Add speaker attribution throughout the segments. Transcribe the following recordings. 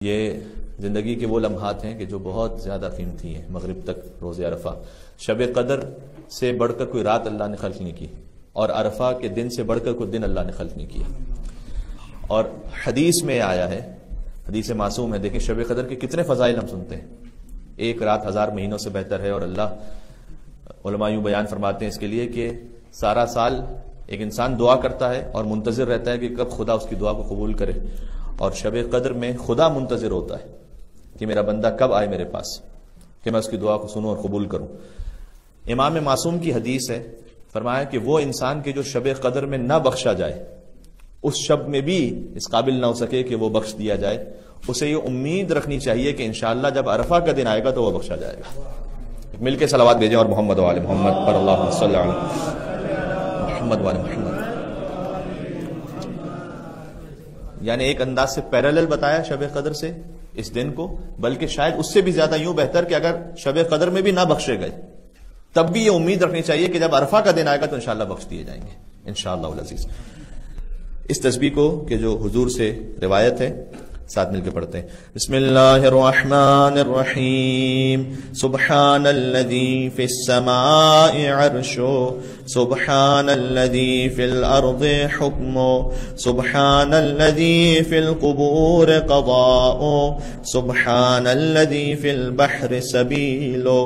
Speaker 1: یہ زندگی کے وہ لمحات ہیں کہ جو بہت زیادہ قیمتی ہیں. مغرب تک روز عرفہ، شب قدر سے بڑھ کر کوئی رات اللہ نے خلق نہیں کی، اور عرفہ کے دن سے بڑھ کر کوئی دن اللہ نے خلق نہیں کیا. اور حدیث میں آیا ہے، حدیث معصوم ہے، دیکھیں شب قدر کے کتنے فضائل ہم سنتے ہیں. ایک رات 1000 مہینوں سے بہتر ہے، اور اللہ علماء یوں بیان فرماتے ہیں اس کے لیے کہ سارا سال ایک انسان دعا کرتا ہے اور منتظر رہتا ہے کہ کب خدا اس کی دعا کو قبول کرے، اور شب قدر میں خدا منتظر ہوتا ہے کہ میرا بندہ کب آئے میرے پاس کہ میں اس کی دعا کو سنوں اور قبول کروں. امام معصوم کی حدیث ہے، فرمایا کہ وہ انسان کے جو شب قدر میں نہ بخشا جائے، اس شب میں بھی اس قابل نہ ہو سکے کہ وہ بخش دیا جائے، اسے یہ امید رکھنی چاہیے کہ انشاءاللہ جب عرفہ کا دن آئے گا تو وہ بخشا جائے گا. مل کے صلوات بھیجیں اور محمد و آل محمد پر اللہم صلی علی محمد و آل محمد. یعنی ایک انداز سے پیرالل بتایا شب قدر سے اس دن کو، بلکہ شاید اس سے بھی زیادہ یوں بہتر کہ اگر شب قدر میں بھی نہ بخشے گئے تب بھی یہ امید رکھنی چاہیے کہ جب عرفہ کا دن آئے گا تو انشاءاللہ بخش دیے جائیں گے انشاءاللہ العزیز. اس تسبیح کو کہ جو حضور سے روایت ہے ساتھ مل کے پڑھتے ہیں. بسم اللہ الرحمن الرحیم. سبحان الذی فی السماء عرشو، سبحان الذی فی الارض حکمو، سبحان الذی فی القبور قضاؤ، سبحان الذی فی البحر سبیلو،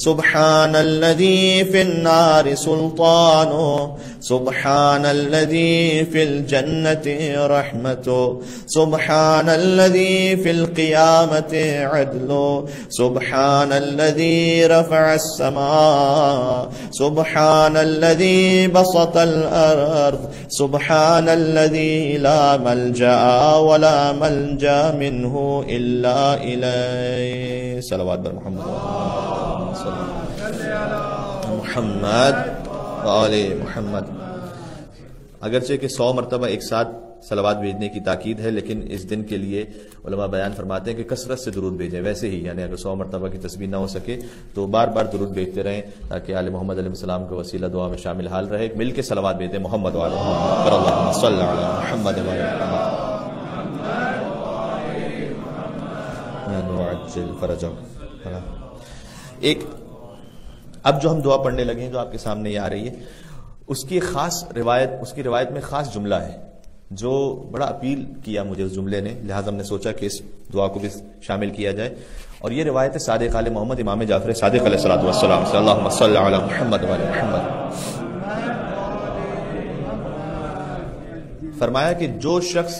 Speaker 1: سبحان الذی فی النار سلطانو، سبحان الذی فی الجنت رحمتو، سبحان الذي في القيامة عدل، سبحان الذي رفع السماء، سبحان الذي بسط الأرض، سبحان الذي لا ملجأ ولا ملجأ منه إلا إليه. صلوات بر محمد محمد وآل محمد. اگرچہ کہ 100 مرتبہ ایک ساتھ صلوات بھیجنے کی تاکید ہے، لیکن اس دن کے لیے علماء بیان فرماتے ہیں کہ کثرت سے درود بھیجیں. ویسے ہی یعنی اگر 100 مرتبہ کی تسبیح نہ ہو سکے تو بار بار درود بھیجتے رہیں تاکہ آل محمد علیہ السلام کا وسیلہ دعا میں شامل حال رہے. مل کے صلوات بھیجیں محمد و آل محمد پر اللہم صلی علی محمد و آل محمد. ایک اب جو ہم دعا پڑھنے لگے ہیں جو آپ کے سامنے یہ آ رہی ہے، اس کی روایت میں خاص جملہ ہے جو بڑا اپیل کیا مجھے اس جملے نے، لہٰذا ہم نے سوچا کہ اس دعا کو بھی شامل کیا جائے. اور یہ روایت ہے صادق آل محمد امام جعفر صادق علیہ الصلوۃ والسلام سے. اللہم صلی علی محمد و آل محمد. فرمایا کہ جو شخص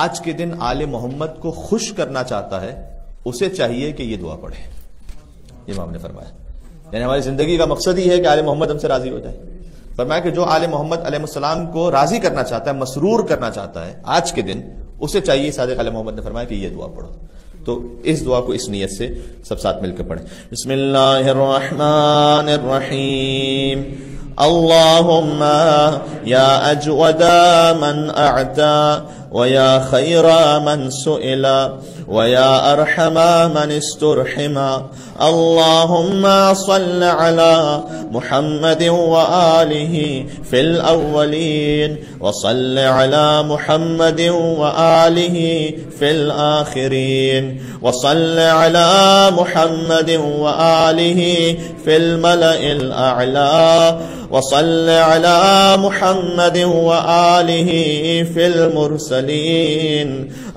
Speaker 1: آج کے دن آل محمد کو خوش کرنا چاہتا ہے اسے چاہیے کہ یہ دعا پڑھے. یہ امام نے فرمایا، یعنی ہماری زندگی کا مقصد ہی ہے کہ آل محمد ہم سے راضی ہو جائے. فرمایا کہ جو آل محمد علیہ السلام کو راضی کرنا چاہتا ہے، مسرور کرنا چاہتا ہے آج کے دن، اسے چاہیے، صادق علیہ محمد نے فرمایا کہ یہ دعا پڑھو. تو اس دعا کو اس نیت سے سب ساتھ مل کر پڑھیں. بسم اللہ الرحمن الرحیم. اللہم یا اجود من اعطا ویا خیر من سئل ویا ارحم من استرحم. اللہم صل علی محمد وآلہ فی الاولین وصل علی محمد وآلہ فی الآخرین وصل علی محمد وآلہ فی الملأ الاعلی وصل علی محمد وآلہ فی المرسلین.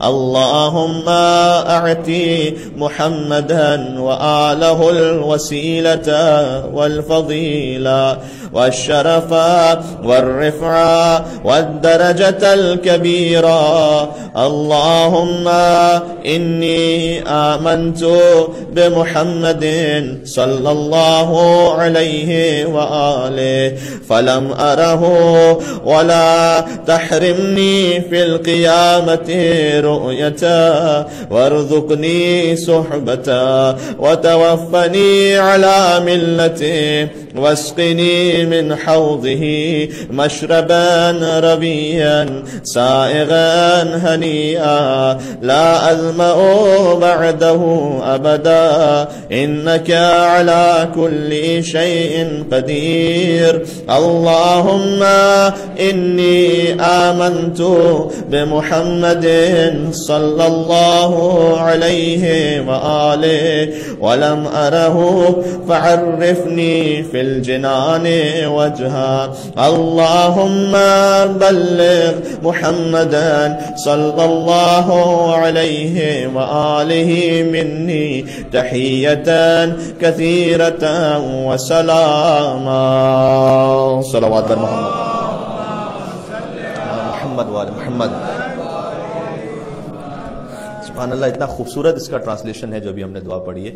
Speaker 1: اللہم اعطی محمدا وآلہ الوسیلۃ والفضیلہ والشرف والرفعہ والدرجۃ الکبیرہ. اللہم انی آمنت بمحمد صلی اللہ علیہ وآلہ فلم ارہ ولا تحرمنی فی القیامت رؤیتا وارزقنی صحبتا وتوفنی علی ملت واسقني من حوضه مشربا ربيا سائغا هنيئا لا أظمأ بعده أبدا إنك على كل شيء قدير اللهم إني آمنت بمحمد صلى الله عليه وآله ولم أره فعرفني في الجنان وجها اللهم بلغ محمدا صلى الله عليه وآله مني تحية كثيرة وسلاما صلوات محمد وآل محمد. سبحان اللہ، اتنا خوبصورت اس کا ٹرانسلیشن ہے جو ابھی ہم نے دعا پڑھی ہے.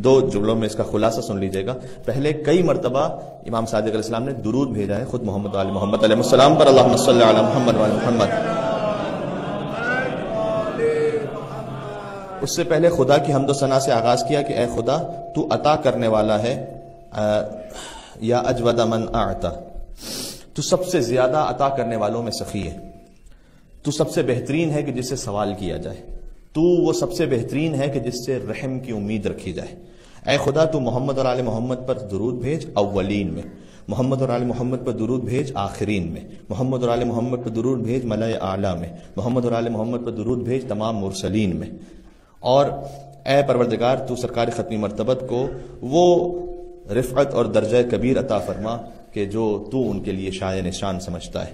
Speaker 1: 2 جملوں میں اس کا خلاصہ سن لیجئے گا. پہلے کئی مرتبہ امام صادق علیہ السلام نے درود بھیجا ہے خود محمد وآل محمد علیہ السلام پر. اللہم صلی علی محمد وآل محمد. اس سے پہلے خدا کی حمد و ثنا سے آغاز کیا کہ اے خدا تو عطا کرنے والا ہے، یا اجود من اعطا، تو سب سے زیادہ عطا کرنے والوں میں سخی ہے. تو سب سے بہترین ہے کہ جس سے سوال کیا جائے. تو وہ سب سے بہترین ہے کہ جس سے رحم کی امید رکھی جائے. اے خدا تو محمد اور آل محمد پر درود بھیج اولین میں، محمد اور آل محمد پر درود بھیج آخرین میں، محمد اور آل محمد پر درود بھیج ملائے اعلیٰ میں، محمد اور آل محمد پر درود بھیج تمام مرسلین میں. اور اے پروردگار تو سرکار ختمی مرتبت کو وہ رفعت اور درجہ کبیر عطا فرما کہ جو تو ان کے لیے شایع نشان سمجھتا ہے.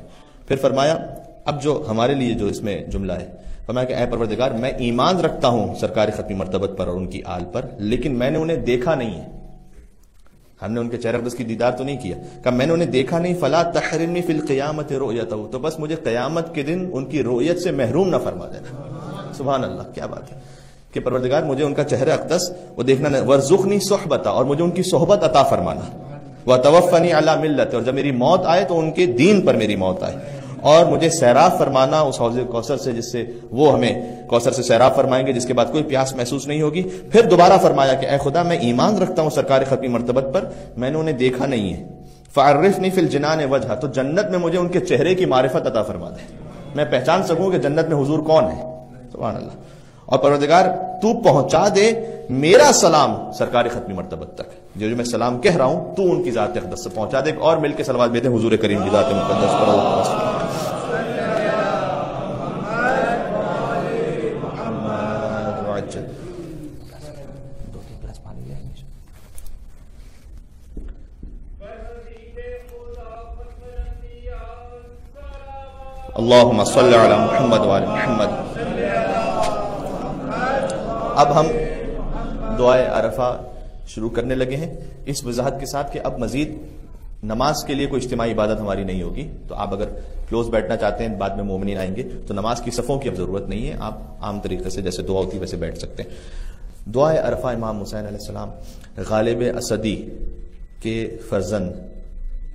Speaker 1: پھر فرمایا اب جو ہمارے لیے جو اس میں جملہ ہے، فرمایا کہ اے پروردگار میں ایمان رکھتا ہوں سرکار ختمی مرتبت پر اور ان کی آل پر، لیکن میں نے انہیں دیکھا نہیں ہے. ہم نے ان کے چہرہ اقدس کی دیدار تو نہیں کیا، کہ میں نے انہیں دیکھا نہیں. فلا تحرمنی فی القیامت رؤیتہ، تو بس مجھے قیامت کے دن ان کی رؤیت سے محروم نہ فرما دینا. سبحان اللہ، کیا بات ہے کہ پروردگار مجھے ان کا چہرہ اقدس وہ دیکھنا نہیں. وارزقنی صحبتہ، اور مجھے ان کی صحبت عطا فرمانا. وتوفنی علی ملت، اور جب میری موت آئے تو ان کے دین پر میری موت آئے. اور مجھے سیراب فرمانا اس حوض کوثر سے، جس سے وہ ہمیں کوثر سے سیراب فرمائیں گے، جس کے بعد کوئی پیاس محسوس نہیں ہوگی. پھر دوبارہ فرمایا کہ اے خدا میں ایمان رکھتا ہوں سرکار ختمی مرتبت پر، میں نے انہیں دیکھا نہیں ہے. فعرفنی فی الجنان وجہا، تو جنت میں مجھے ان کے چہرے کی معرفت عطا فرما دے، میں پہچان سکوں کہ جنت میں حضور کون ہے. سبحان اللہ. اور پروردگار تو پہنچا دے میرا سلام سرکار ختمی مرتبت تک، جو میں سلام کہہ رہا ہوں تو ان کی ذات اقدس سے پہنچا دے. اور مل کے صلوات بھیجیں حضور کریم کی ذات مقدس پر. اللہم صلی علی محمد وآل محمد. اب ہم دعائے عرفہ شروع کرنے لگے ہیں اس وضاحت کے ساتھ کہ اب مزید نماز کے لیے کوئی اجتماعی عبادت ہماری نہیں ہوگی. تو آپ اگر کلوز بیٹھنا چاہتے ہیں، بعد میں مومنین آئیں گے، تو نماز کی صفوں کی اب ضرورت نہیں ہے. آپ عام طریقے سے جیسے دعا ہوتی ہے ویسے بیٹھ سکتے ہیں. دعائے عرفہ امام حسین علیہ السلام غالب اسدی کے فرزند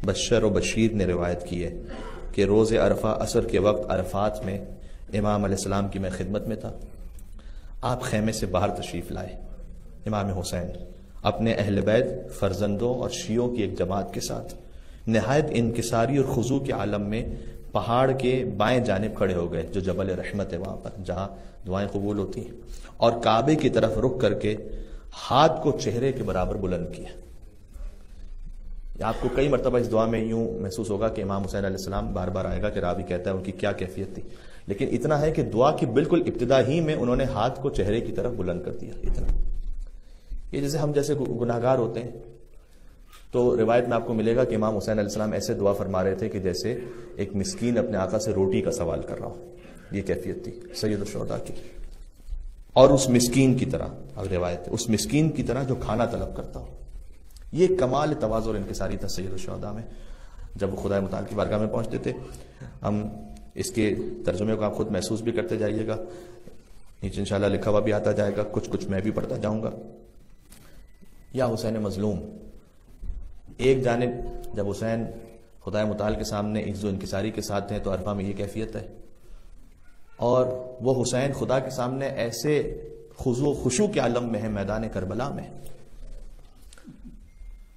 Speaker 1: بشر و بشیر نے روایت کی ہے کہ روز عرفہ عصر کے وقت عرفات میں امام علیہ السلام کی میں خدمت میں تھا. آپ خیمے سے باہر تشریف لائے. امام حسین اپنے اہل بیت، فرزندوں اور شیعوں کی ایک جماعت کے ساتھ نہایت انکساری اور خضوع کے عالم میں پہاڑ کے بائیں جانب کھڑے ہو گئے، جو جبل رحمت ہے وہاں پر جہاں دعائیں قبول ہوتی ہیں، اور کعبے کی طرف رخ کر کے ہاتھ کو چہرے کے برابر بلند کیا. آپ کو کئی مرتبہ اس دعا میں یوں محسوس ہوگا کہ امام حسین علیہ السلام بار بار آئے گا کہ راوی کہتا ہے ان کی کیا کیفیت تھی، لیکن اتنا ہے کہ دعا کی بالکل ابتدا ہی میں انہوں نے ہاتھ کو چہرے کی طرف بلند کر دیا. اتنا یہ جیسے ہم جیسے گناہگار ہوتے ہیں تو روایت میں آپ کو ملے گا کہ امام حسین علیہ السلام ایسے دعا فرما رہے تھے کہ جیسے ایک مسکین اپنے آقا سے روٹی کا سوال کر رہا ہو. یہ کیفیت تھی سید الشہداء کی. اور اس مسکین کی طرح، اب روایت ہے، اس مسکین کی طرح جو کھانا طلب کرتا ہو. یہ کمال تواضع اور انکساری تھا سید الشہداء میں. جب وہ خدا متعال کی بارگاہ میں پہنچتے تھے، ہم اس کے ترجمے کو آپ خود محسوس بھی کرتے جائیے گا، نیچے انشاءاللہ لکھا ہوا بھی آتا جائے گا، کچھ میں بھی پڑھتا جاؤں گا. یا حسین مظلوم، ایک جانب جب حسین خدا متعال کے سامنے عجز و انکساری کے ساتھ ہیں تو عرفہ میں یہ کیفیت ہے، اور وہ حسین خدا کے سامنے ایسے خضوع و خشوع کے عالم میں ہے میدان کربلا میں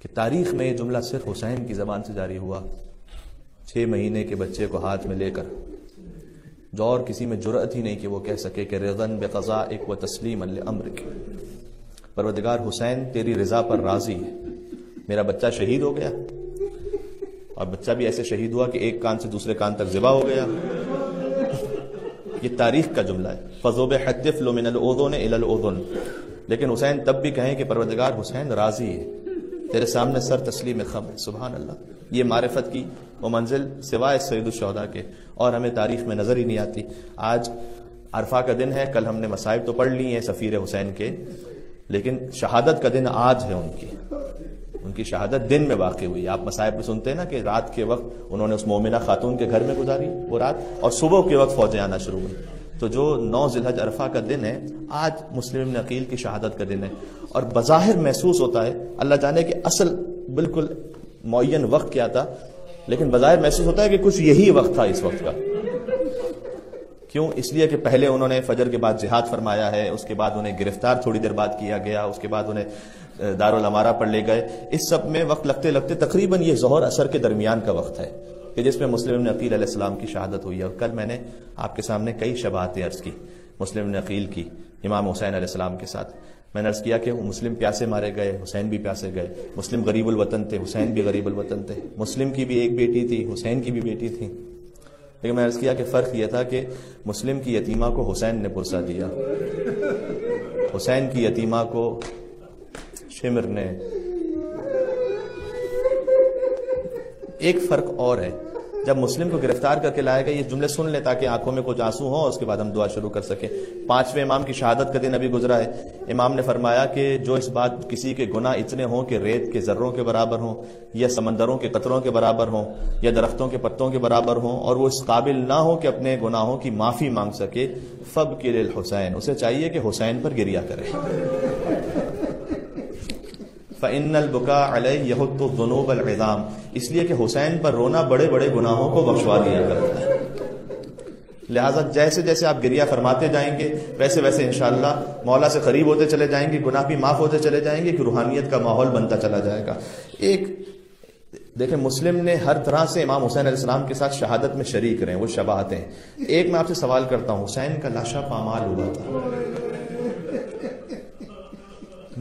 Speaker 1: کہ تاریخ میں یہ جملہ صرف حسین کی زبان سے جاری ہوا. 6 مہینے کے بچے کو ہاتھ میں لے کر جو اور کسی میں جرأت ہی نہیں کہ وہ کہہ سکے کہ رضن بقضائک و تسلیما لامرک، پروردگار حسین تیری رضا پر راضی ہے. میرا بچہ شہید ہو گیا، اور بچہ بھی ایسے شہید ہوا کہ ایک کان سے دوسرے کان تک ذبح ہو گیا. یہ تاریخ کا جملہ ہے. فَذُبِحَ الطِّفْلُ مِنَ الْأُذُنِ إِلَى الْأُذُنِ. لیکن حسین تب بھی کہیں کہ پروردگار حسین راضی ہے، تیرے سامنے سر تسلیم خم ہے. سبحان اللہ. یہ معرفت کی وہ منزل سوائے سید الشہداء کے اور ہمیں تاریخ میں نظر ہی نہیں آتی. آج عرفہ کا دن ہے، کل ہم نے مصائب تو پڑھ لی ہیں سفیر حسین کے، لیکن شہادت کا دن آج ہے. ان کی شہادت دن میں واقع ہوئی. آپ مصائب میں سنتے ہیں نا کہ رات کے وقت انہوں نے اس مومنہ خاتون کے گھر میں گزاری وہ رات، اور صبح کے وقت فوجیں آنا شروع ہوئی. تو جو 9 ذی الحج عرفہ کا دن ہے، آج مسلم بن عقیل کی شہادت کا دن ہے. اور بظاہر محسوس ہوتا ہے، اللہ جانے کہ اصل بالکل معین وقت کیا تھا، لیکن بظاہر محسوس ہوتا ہے کہ کچھ یہی وقت تھا اس وقت کا. کیوں؟ اس لیے کہ پہلے انہوں نے فجر کے بعد جہاد فرمایا ہے، اس کے بعد انہیں گرفتار تھوڑی دیر بعد کیا گیا، اس کے بعد انہیں دارالامارہ پر لے گئے. اس سب میں وقت لگتے لگتے تقریباً یہ ظہر اثر کے درمیان کا وقت ہے کہ جس میں مسلم بن عقیل علیہ السلام کی شہادت ہوئی ہے. اور کل میں نے آپ کے سامنے کئی شباہتیں عرض کی مسلم بن عقیل کی امام حسین علیہ السلام کے ساتھ. میں نے عرض کیا کہ مسلم پیاسے مارے گئے، حسین بھی پیاسے گئے. مسلم غریب الوطن تھے، حسین بھی غریب الوطن تھے. مسلم کی بھی ایک بیٹی تھی، حسین کی بھی بیٹی تھی. لیکن میں عرض کیا کہ فرق یہ تھا کہ مسلم کی یتیمہ کو حسین نے پرسہ دیا، حسین کی یتیمہ کو شمر نے. ایک فرق اور ہے، جب مسلم کو گرفتار کر کے لایا گیا، یہ جملے سن لیں تاکہ آنکھوں میں کچھ آنسو ہوں اور اس کے بعد ہم دعا شروع کر سکیں. 5ویں امام کی شہادت کا دن ابھی گزرا ہے. امام نے فرمایا کہ جو اس بات کسی کے گناہ اتنے ہوں کہ ریت کے ذروں کے برابر ہوں، یا سمندروں کے قطروں کے برابر ہوں، یا درختوں کے پتوں کے برابر ہوں، اور وہ اس قابل نہ ہو کہ اپنے گناہوں کی معافی مانگ سکے، فَبْكِ لِلْحُسَيْنِ، اسے چاہیے کہ حسین پر گریہ کرے. فَإِنَّ الْبُكَاءَ عَلَيْهِ يَحُطُّ الذُّنُوبَ الْعِظَامَ، اس لیے کہ حسین پر رونا بڑے بڑے گناہوں کو بخشوا دیا کرتا ہے. لہٰذا جیسے جیسے آپ گریہ فرماتے جائیں گے ویسے ویسے انشاءاللہ مولا سے قریب ہوتے چلے جائیں گے، گناہ بھی معاف ہوتے چلے جائیں گے، کہ روحانیت کا ماحول بنتا چلا جائے گا. ایک دیکھیں، مسلم نے ہر طرح سے امام حسین علیہ السلام کے ساتھ شہادت میں شریک رہے، وہ شباہتیں. ایک میں آپ سے سوال کرتا ہوں، حسین کا لاشا پامال ہوا تھا.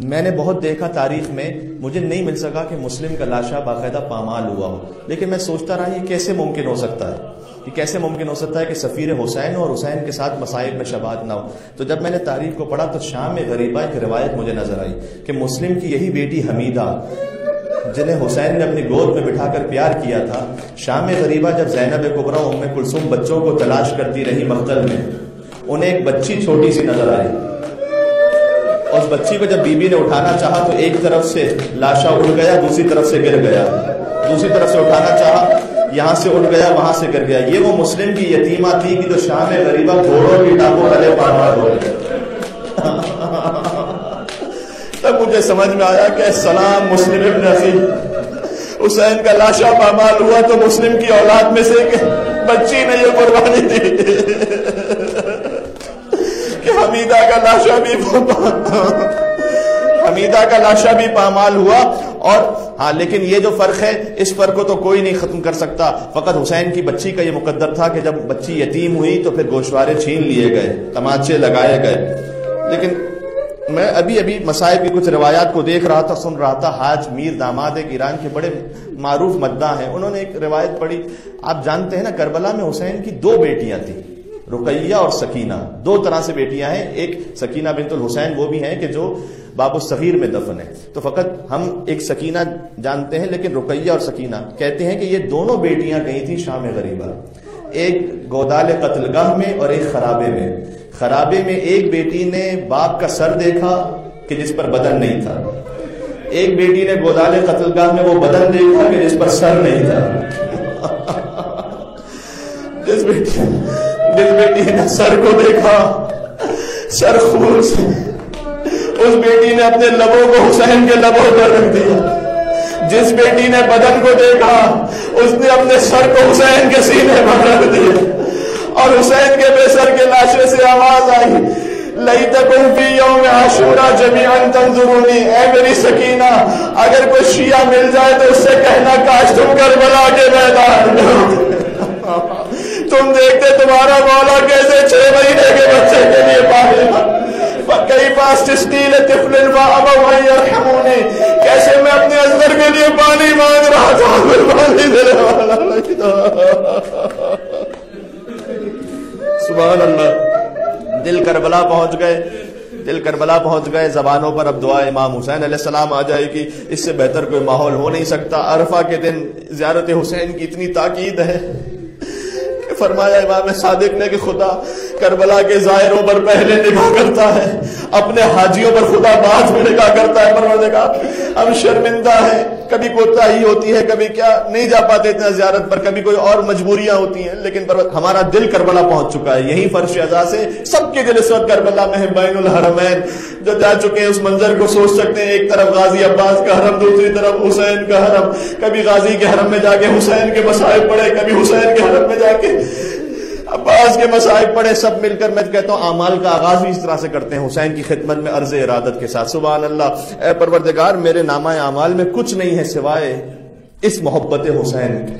Speaker 1: میں نے بہت دیکھا تاریخ میں، مجھے نہیں مل سکا کہ مسلم کا لاشا باقاعدہ پامال ہوا ہو. لیکن میں سوچتا رہا یہ کیسے ممکن ہو سکتا ہے، یہ کیسے ممکن ہو سکتا ہے کہ سفیر حسین اور حسین کے ساتھ مصائب میں شباہت نہ ہو. تو جب میں نے تاریخ کو پڑھا تو شام میں غریبہ ایک روایت مجھے نظر آئی کہ مسلم کی یہی بیٹی حمیدہ، جنہیں حسین نے اپنی گود میں بٹھا کر پیار کیا تھا، شام غریبہ جب زینب کبریٰ ام کلثوم بچوں کو تلاش کرتی رہی مقتل میں، انہیں ایک بچی چھوٹی سی نظر آئی. اس بچی کو جب بی بی نے اٹھانا چاہا تو ایک طرف سے لاشا اڑ گیا، دوسری طرف سے گر گیا، دوسری طرف سے اٹھانا چاہا، یہاں سے اڑ گیا، وہاں سے گر گیا. یہ وہ مسلم کی یتیمہ تھی کہ جو شام غریبہ گھوڑوں کی ٹانگوں تلے پامال ہو گئی. تب مجھے سمجھ میں آیا کہ سلام مسلم ابن عقیل، حسین کا لاشا پامال ہوا تو مسلم کی اولاد میں سے ایک بچی نے یہ قربانی دی کہ حمیدہ کا لاشا بھی پامال ہوا. اور ہاں، لیکن یہ جو فرق ہے، اس فرق کو تو کوئی نہیں ختم کر سکتا. فقط حسین کی بچی کا یہ مقدر تھا کہ جب بچی یتیم ہوئی تو پھر گوشوارے چھین لیے گئے، تماچے لگائے گئے. لیکن میں ابھی مصائب کی کچھ روایات کو دیکھ رہا تھا، سن رہا تھا. حاج میر داماد ایک ایران کے بڑے معروف مداح ہیں، انہوں نے ایک روایت پڑھی. آپ جانتے ہیں نا، کربلا میں حسین کی 2 بیٹیاں تھیں، رقیہ اور سکینہ. 2 طرح سے بیٹیاں ہیں. ایک سکینہ بنت الحسین وہ بھی ہیں کہ جو باب الصغیر میں دفن ہے. تو فقط ہم ایک سکینہ جانتے ہیں، لیکن رقیہ اور سکینہ کہتے ہیں کہ یہ دونوں بیٹیاں گئی تھیں شام غریبہ، ایک گودال قتل گاہ میں اور ایک خرابے میں. خرابے میں ایک بیٹی نے باپ کا سر دیکھا کہ جس پر بدن نہیں تھا، ایک بیٹی نے گودال قتل گاہ میں وہ بدن دیکھا کہ جس پر سر نہیں تھا. جس بیٹی نے سر کو دیکھا، سر خون سے، اس بیٹی نے اپنے لبوں کو حسین کے لبوں پر رکھ دیا. جس بیٹی نے بدن کو دیکھا، اس نے اپنے سر کو حسین کے سینے پر رکھ دیا. اور حسین کے بے سر کے لاشے سے آواز آئی،
Speaker 2: لیتکم فی یوم عاشورا جمیعا تنظرونی، اے میری سکینہ اگر کوئی شیعہ مل جائے تو اس سے کہنا کاش تم کربلا کے میدان میں تم دیکھتے تمہارا مولا کیسے 6 مہینے کے بچے کے لیے پانی کئی پاس تسقیل طفل فابوا ان یرحمونی، کیسے میں اپنے اصغر کے لیے پانی مانگ رہا تھا، پانی دینے والا
Speaker 1: سبحان اللہ. دل کربلا پہنچ گئے، زبانوں پر اب دعا امام حسین علیہ السلام آ جائے گی. اس سے بہتر کوئی ماحول ہو نہیں سکتا. عرفہ کے دن زیارت حسین کی اتنی تاکید ہے کہ فرمایا امام صادق نے کہ خدا کربلا کے زائروں پر پہلے نگاہ کرتا ہے، اپنے حاجیوں پر خدا بعد میں نگاہ کرتا ہے. پروردگار ہم شرمندہ ہیں، کبھی کوتاہی ہوتی ہے، کبھی کیا نہیں جا پاتے اتنا زیارت پر، کبھی کوئی اور مجبوریاں ہوتی ہیں، لیکن ہمارا دل کربلا پہنچ چکا ہے. یہی فرش عزا سے سب کے دل اس وقت کربلا میں ہے. بین الحرمین جو جا چکے ہیں اس منظر کو سوچ سکتے ہیں، ایک طرف غازی عباس کا حرم، دوسری طرف حسین کا حرم. کبھی غازی کے حرم میں جا کے حسین کے مصائب پڑھے، کبھی حسین کے حرم میں جا کے عباس کے مصائب پڑھے. سب مل کر میں کہتا ہوں اعمال کا آغاز بھی اس طرح سے کرتے ہیں، حسین کی خدمت میں عرض ارادت کے ساتھ. سبحان اللہ. اے پروردگار میرے نامہ اعمال میں کچھ نہیں ہے سوائے اس محبت حسین کے.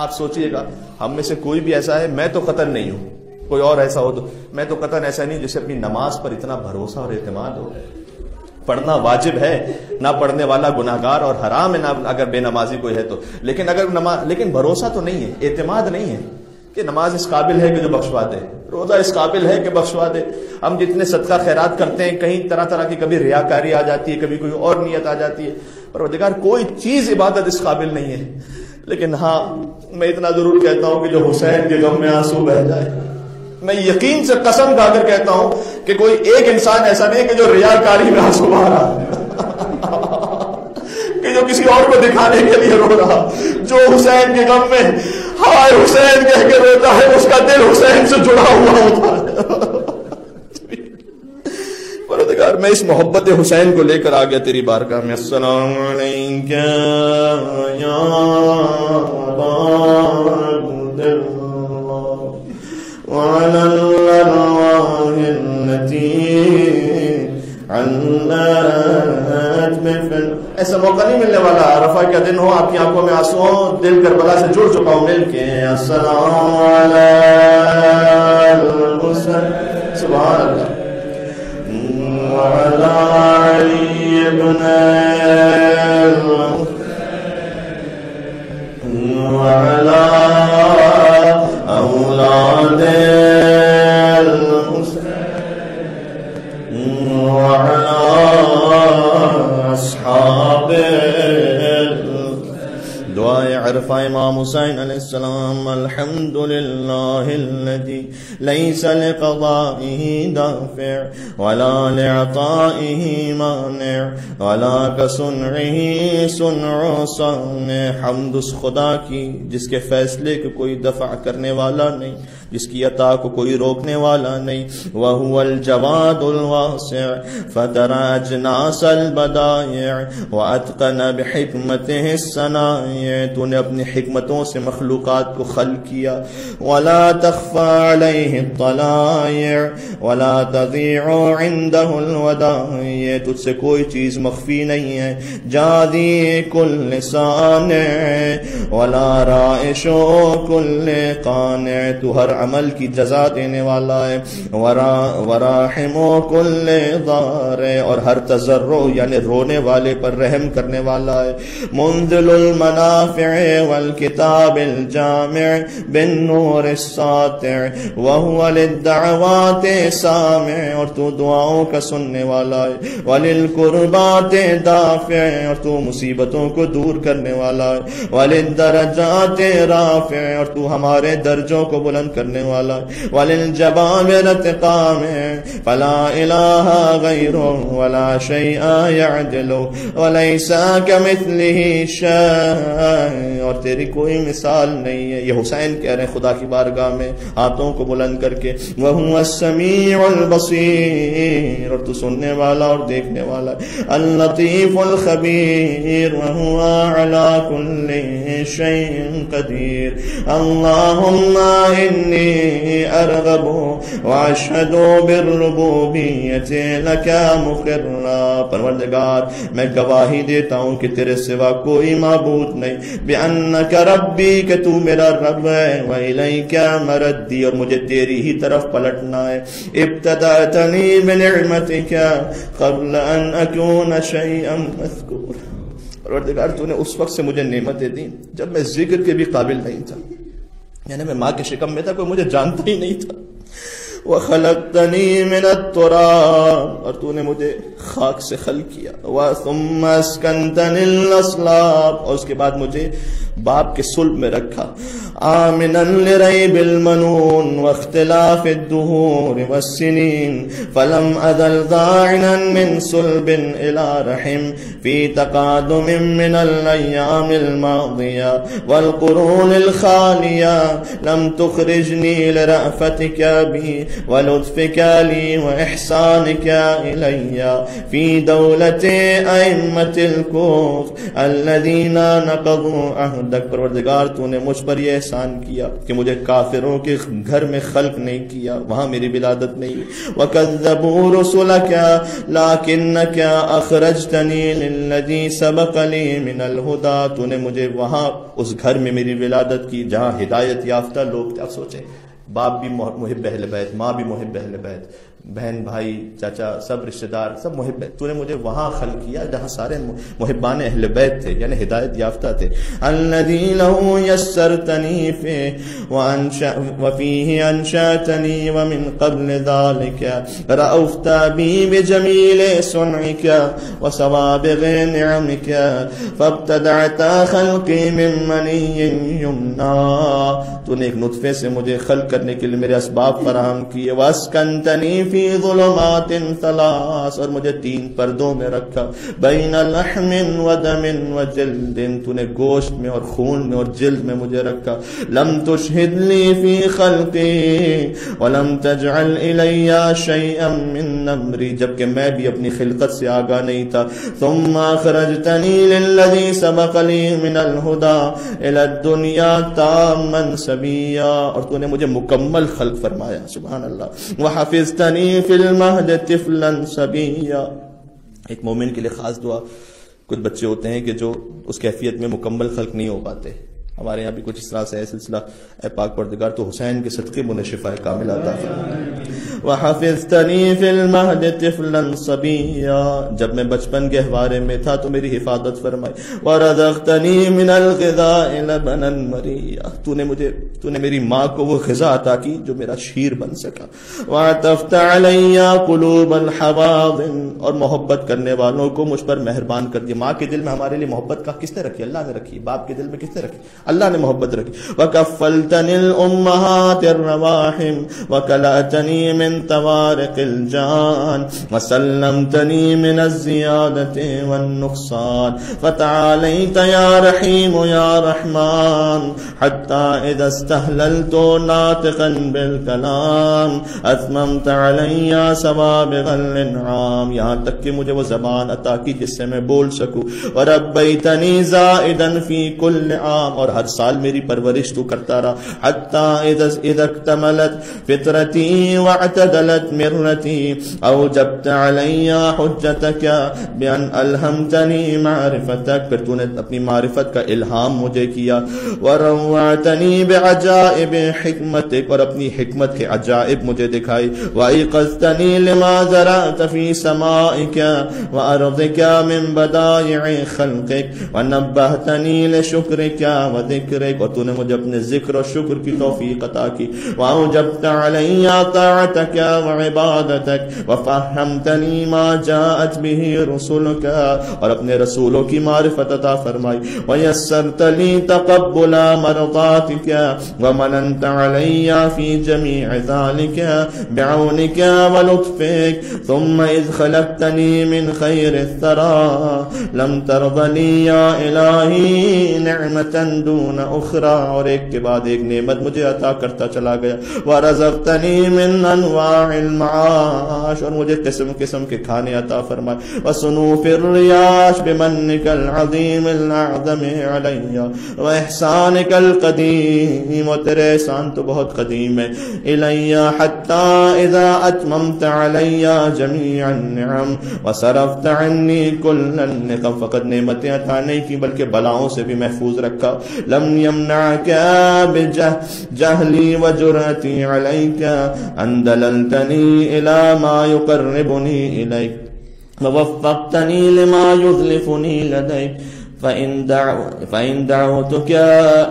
Speaker 1: آپ سوچئے گا ہم میں سے کوئی بھی ایسا ہے، میں تو قطعاً نہیں ہوں، کوئی اور ایسا ہو تو میں تو قطعاً ایسا نہیں جسے اپنی نماز پر اتنا بھروسہ اور اعتماد ہو. پڑھنا واجب ہے، نہ پڑھنے والا گناہگار اور حرام ہے، نہ اگر بے نمازی کوئی ہے تو. لیکن بھروسہ تو نہیں ہے، اعتماد نہیں ہے کہ نماز اس قابل ہے کہ جو بخشوا دے، روزہ اس قابل ہے کہ بخشوا دے. ہم جتنے صدقہ خیرات کرتے ہیں کہیں طرح طرح کی کبھی ریاکاری آ جاتی ہے، کبھی کوئی اور نیت آ جاتی ہے. پروردگار کوئی چیز عبادت اس قابل نہیں ہے. لیکن ہاں میں اتنا ضرور کہتا ہوں کہ جو حسین کے غم میں آنسو بہ جائے، میں یقین سے قسم کھا کر کہتا ہوں کہ کوئی ایک انسان ایسا نہیں کہ جو ریاکاری میں آنسو بہا رہا کہ جو کسی اور کو دکھانے کے لیے رو رہا. جو حسین کے غم میں ہائے حسین کہہ کے روتا ہے اس کا دل حسین سے جڑا ہوا ہوتا ہے. پروردگار میں اس محبت حسین کو لے کر آ گیا تیری بارگاہ میں. السلام علیکم یا عباد اللہ وعلی الارواح التي ایسا موقع نہیں ملنے والا. عرفہ کا دن ہو، آپ کی آنکھوں میں آنسو ہوں، دل کربلا سے جڑ چکا ہوں مل کے. السلام علیکم سبحان اللہ وعلی علی ابن وعلی اولاد دعائے عرفہ امام حسین علیہ السلام. الحمدللہ الذی لیس لقضائه دافع ولا لعطائه مانع ولا كصنعه صنع صانع. حمد اس خدا کی جس کے فیصلے کو کوئی دفع کرنے والا نہیں، جس کی عطا کو کوئی روکنے والا نہیں. وَهُوَ الْجَوَادُ الْوَاسِعُ فَتَرَى أَجْنَاسَ الْبَدَائِعِ وَأَتْقَنَ بِحِكْمَتِهِ الصَّنَائِعِ. تو نے اپنی حکمتوں سے مخلوقات کو خلق کیا. وَلَا تَخْفَى عَلَيْهِ الطَّلَائِعُ وَلَا تَضِيعُ عِنْدَهُ الْوَدَائِعُ. تجھ سے کوئی چیز مخفی نہیں ہے. جَادِي كُلِّ صَانِعٍ وَلَا رَائِشُ كُلِّ قَانِعٍ. تو ہر عمل کی جزا دینے والا ہے. وراحم کل ضار، اور ہر تضرع یعنی رونے والے پر رحم کرنے والا ہے. منزل المنافع والکتاب الجامع بالنور الساطع وهو للدعوات سامع. اور تو دعاؤں کا سننے والا ہے. وللقربات دافع، اور تو مصیبتوں کو دور کرنے والا ہے. وللدرجات رافع، اور تو ہمارے درجوں کو بلند کرنے والا. وللجبابرة قامع فلا الہ غیر ولا شیء یعدل وليس كمثله شیء. اور تیری کوئی مثال نہیں ہے. یہ حسین کہہ رہے ہیں خدا کی بارگاہ میں ہاتھوں کو بلند کر کے. وهو السمیع البصیر، اور تو سننے والا اور دیکھنے والا. اللطیف الخبیر وهو على كل شيء قدیر. اللهم
Speaker 2: إني أرغب وأشهد بالربوبية لك مقرا.
Speaker 1: پروردگار میں گواہی دیتا ہوں کہ تیرے سوا کوئی معبود نہیں. بأنك ربی کہ تو میرا رب ہے. وإلیک مردی اور مجھے تیری ہی طرف پلٹنا ہے.
Speaker 2: ابتدأتني بنعمتك قبل أن أكون شيئا مذكورا.
Speaker 1: پروردگار تو نے اس وقت سے مجھے نعمتیں دی جب میں ذکر کے بھی قابل نہیں تھا، یعنی میں ماں کے شکم میں تھا، کوئی مجھے جانتا ہی نہیں تھا.
Speaker 2: وخلقتني من التراب
Speaker 1: اور تو نے مجھے خاک سے خلق کیا.
Speaker 2: ثم اسكنتني الأصلاب
Speaker 1: اور اس کے بعد مجھے باپ کے صلب میں رکھا.
Speaker 2: آمنا لريب المنون واختلاف الدهور والسنين فلم أزل ضاعنا من صلب إلى رحم في تقادم من الأيام الماضية والقرون الخالية لم تخرجني لرأفتك بي ولطفك لي وإحسانك إلي في دولة أئمة الكفر الذين نقضوا عهدك.
Speaker 1: پروردگار تو نے مجھ پر یہ احسان کیا کہ مجھے کافروں کے گھر میں خلق نہیں کیا، وہاں میری ولادت نہیں.
Speaker 2: وَكَذَّبُوا رُسُلَكَ لَكِنَّكَ أَخْرَجْتَنِي لِلَّذِي سَبَقَ لِي مِنَ الْهُدَى.
Speaker 1: تو نے مجھے وہاں اس گھر میں میری ولادت کی جہاں ہدایت یافتہ لوگ تھے. اب سوچیں، باپ بھی محب اہل بیت، ماں بھی محب اہل بیت، بہن بھائی چاچا سب رشتہ دار سب محب. تو نے مجھے وہاں خلق کیا جہاں سارے محبان اہل بیت تھے، یعنی ہدایت یافتہ تھے.
Speaker 2: الذي له يسرتني فيه وفيه أنشأتني ومن قبل ذلك رأفت بي بجميل صنعك وسوابغ نعمك فابتدعت خلقي من مني يمنى.
Speaker 1: تو نے ایک نطفے سے مجھے خلق کرنے کے لیے میرے اسباب فراہم کیے.
Speaker 2: واسكنتني في ظلمات ثلاث اور
Speaker 1: مجھے 3 پردوں میں رکھا.
Speaker 2: بين لحم ودم وجلد
Speaker 1: تو نے گوشت میں اور خون میں اور جلد میں مجھے رکھا.
Speaker 2: لم تشهد لي في خلقي ولم تجعل إلي شيئا من أمري
Speaker 1: جبکہ میں بھی اپنی خلقت سے آگاہ نہیں تھا.
Speaker 2: ثم أخرجتني للذي سبق لي من الهدى إلى الدنيا تاما سبيا
Speaker 1: اور تو نے مجھے مکمل خلق فرمایا. سبحان اللہ.
Speaker 2: وحفظتني في المهد طفلا سبيا.
Speaker 1: ایک مومن کے لیے خاص دعا. کچھ بچے ہوتے ہیں کہ جو اس کیفیت میں مکمل خلق نہیں ہو پاتے. ہمارے یہاں بھی کچھ اس طرح سے ہے سلسلہ. اے پاک پروردگار تو حسین کے صدقے مجھے شفا کامل عطا فرما.
Speaker 2: وحفظتني في المهد طفلا صبيا.
Speaker 1: جب میں بچپن گہوارے میں تھا تو میری حفاظت فرمائی.
Speaker 2: ورزقتني من الغذاء لبنا مريا.
Speaker 1: تو نے میری ماں کو وہ غذا عطا کی جو میرا شیر بن سکا.
Speaker 2: وعطفت علي قلوب الحواضن.
Speaker 1: اور محبت کرنے والوں کو مجھ پر مہربان کر دیا. ماں کے دل میں ہمارے لیے محبت کا کس نے رکھی؟ اللہ نے رکھی. باپ کے دل میں کس نے رکھی؟ اللہ نے محبت رکھی.
Speaker 2: وكفلتني الأمهات الرواحم وكلأتني من توارق الجان وسلمتني من الزيادة والنقصان فتعاليت يا رحيم يا رحمن حتى إذا استهللت ناطقا بالكلام أتممت علي سوابغ الإنعام. یہاں تک کہ مجھے وہ زبان عطا کی جس سے میں بول سکوں. وربيتني زائدا في كل عام.
Speaker 1: اور ہر سال میری پرورش تو کرتا رہا.
Speaker 2: حتى إذا اكتملت فطرتي واعتدلت مرتي أوجبت علي حجتك بأن ألهمتني معرفتك.
Speaker 1: پھر تو نے اپنی معرفت کا الہام مجھے کیا.
Speaker 2: وروعتني بعجائب حكمتك.
Speaker 1: اور اپنی حکمت کے عجائب مجھے دکھائی.
Speaker 2: وأيقظتني لما زرعت في سمائك وأرضك من بدائع خلقك ونبهتني لشكرك وذكرك.
Speaker 1: اور تو نے مجھے اپنے ذکر اور شکر کی توفیق عطا کی.
Speaker 2: وأوجبت علي طاعتك وعبادتك وفهمتني ما جاءت به رسلك.
Speaker 1: اور اپنے رسولوں کی معرفت عطا فرمائی.
Speaker 2: ويسرت لي تقبل مرضاتك ومننت علي في جميع ذلك بعونك ولطفك. ثم إذ خلقتني من خير الثرى لم ترض لي يا إلهي نعمة
Speaker 1: دون اخرى، اور ایک کے بعد ایک نعمت مجھے عطا کرتا چلا گیا. ورزقتنی من انواع المعاش، اور مجھے قسم قسم کے کھانے عطا فرمائے. وصنوف الریاش بمنک العظیم الاعظم علی واحسانک القدیم، اور تیرے احسان تو بہت قدیم ہے. الی حتی اذا اتممت علی جمیع النعم وصرفت عنی کل النقم، فقط نعمتیں عطا نہیں کی بلکہ بلاؤں سے بھی محفوظ رکھا. لم یمنعک بجہلی وجرأتی علیک ان دللتنی الی ما یقربنی الیک ووفقتنی لما یظلفنی لدیک فَإِن دعوتك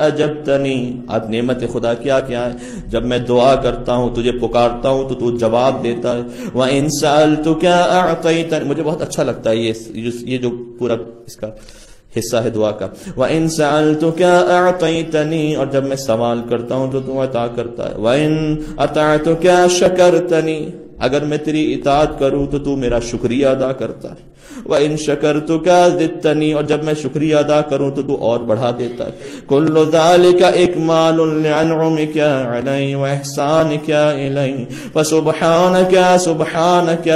Speaker 1: أجبتنی. اب نعمت خدا کیا کیا ہے؟ جب میں دعا کرتا ہوں، تجھے پکارتا ہوں تو تو جواب دیتا ہے. وَإِن سألتك أعطيتنی، مجھے بہت اچھا لگتا ہے یہ جو پورا اس کا حصہ ہے دعا کا. وَإِن سألتك أعطيتنی، اور جب میں سوال کرتا ہوں تو تو عطا کرتا ہے. وَإِن أطعتك شکرتنی، اگر میں تیری اطاعت کروں تو تو میرا شکریہ ادا کرتا ہے. وَإِن شَكَرْتُكَ زِدْتَنِي، اور جب میں شکریہ ادا کروں تو تو اور بڑھا دیتا ہے. كُلُّ ذَلِكَ إِكْمَالٌ لِعَنْعُمِكَ عَلَيَّ وَإِحْسَانِكَ إِلَيَّ فَسُبْحَانَكَ سُبْحَانَكَ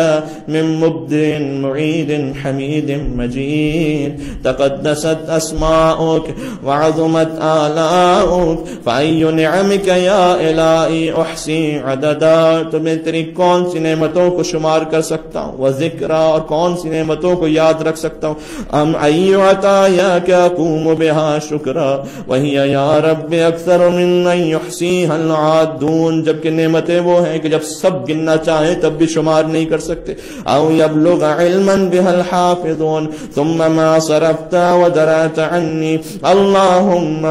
Speaker 1: مِن مُبْدِعٍ مُعِيدٍ حَمِيدٍ مَجِيدٍ تَقَدَّسَتْ أَسْمَاؤُكَ وَعَظُمَتْ آلَاؤُكَ فَأَيُّ نِعَمِكَ يَا إِلَٰهِي أُحْصِي عَدَدًا. تو میں تیری کون سی نعمتوں کو شمار کر سکتا ہوں، وذکرا، اور کون سی نعمتوں کو یاد رکھ سکتا ہوں. ام ای عطایاک اقوم بها شکرا وہی یا رب اکثر من ان یحصیها العادون، جبکہ نعمتیں وہ ہیں کہ جب سب گننا چاہیں تب بھی شمار نہیں کر سکتے. او یبلغ علما بها الحافظون ثم ما صرفت ودرعت عنی اللهم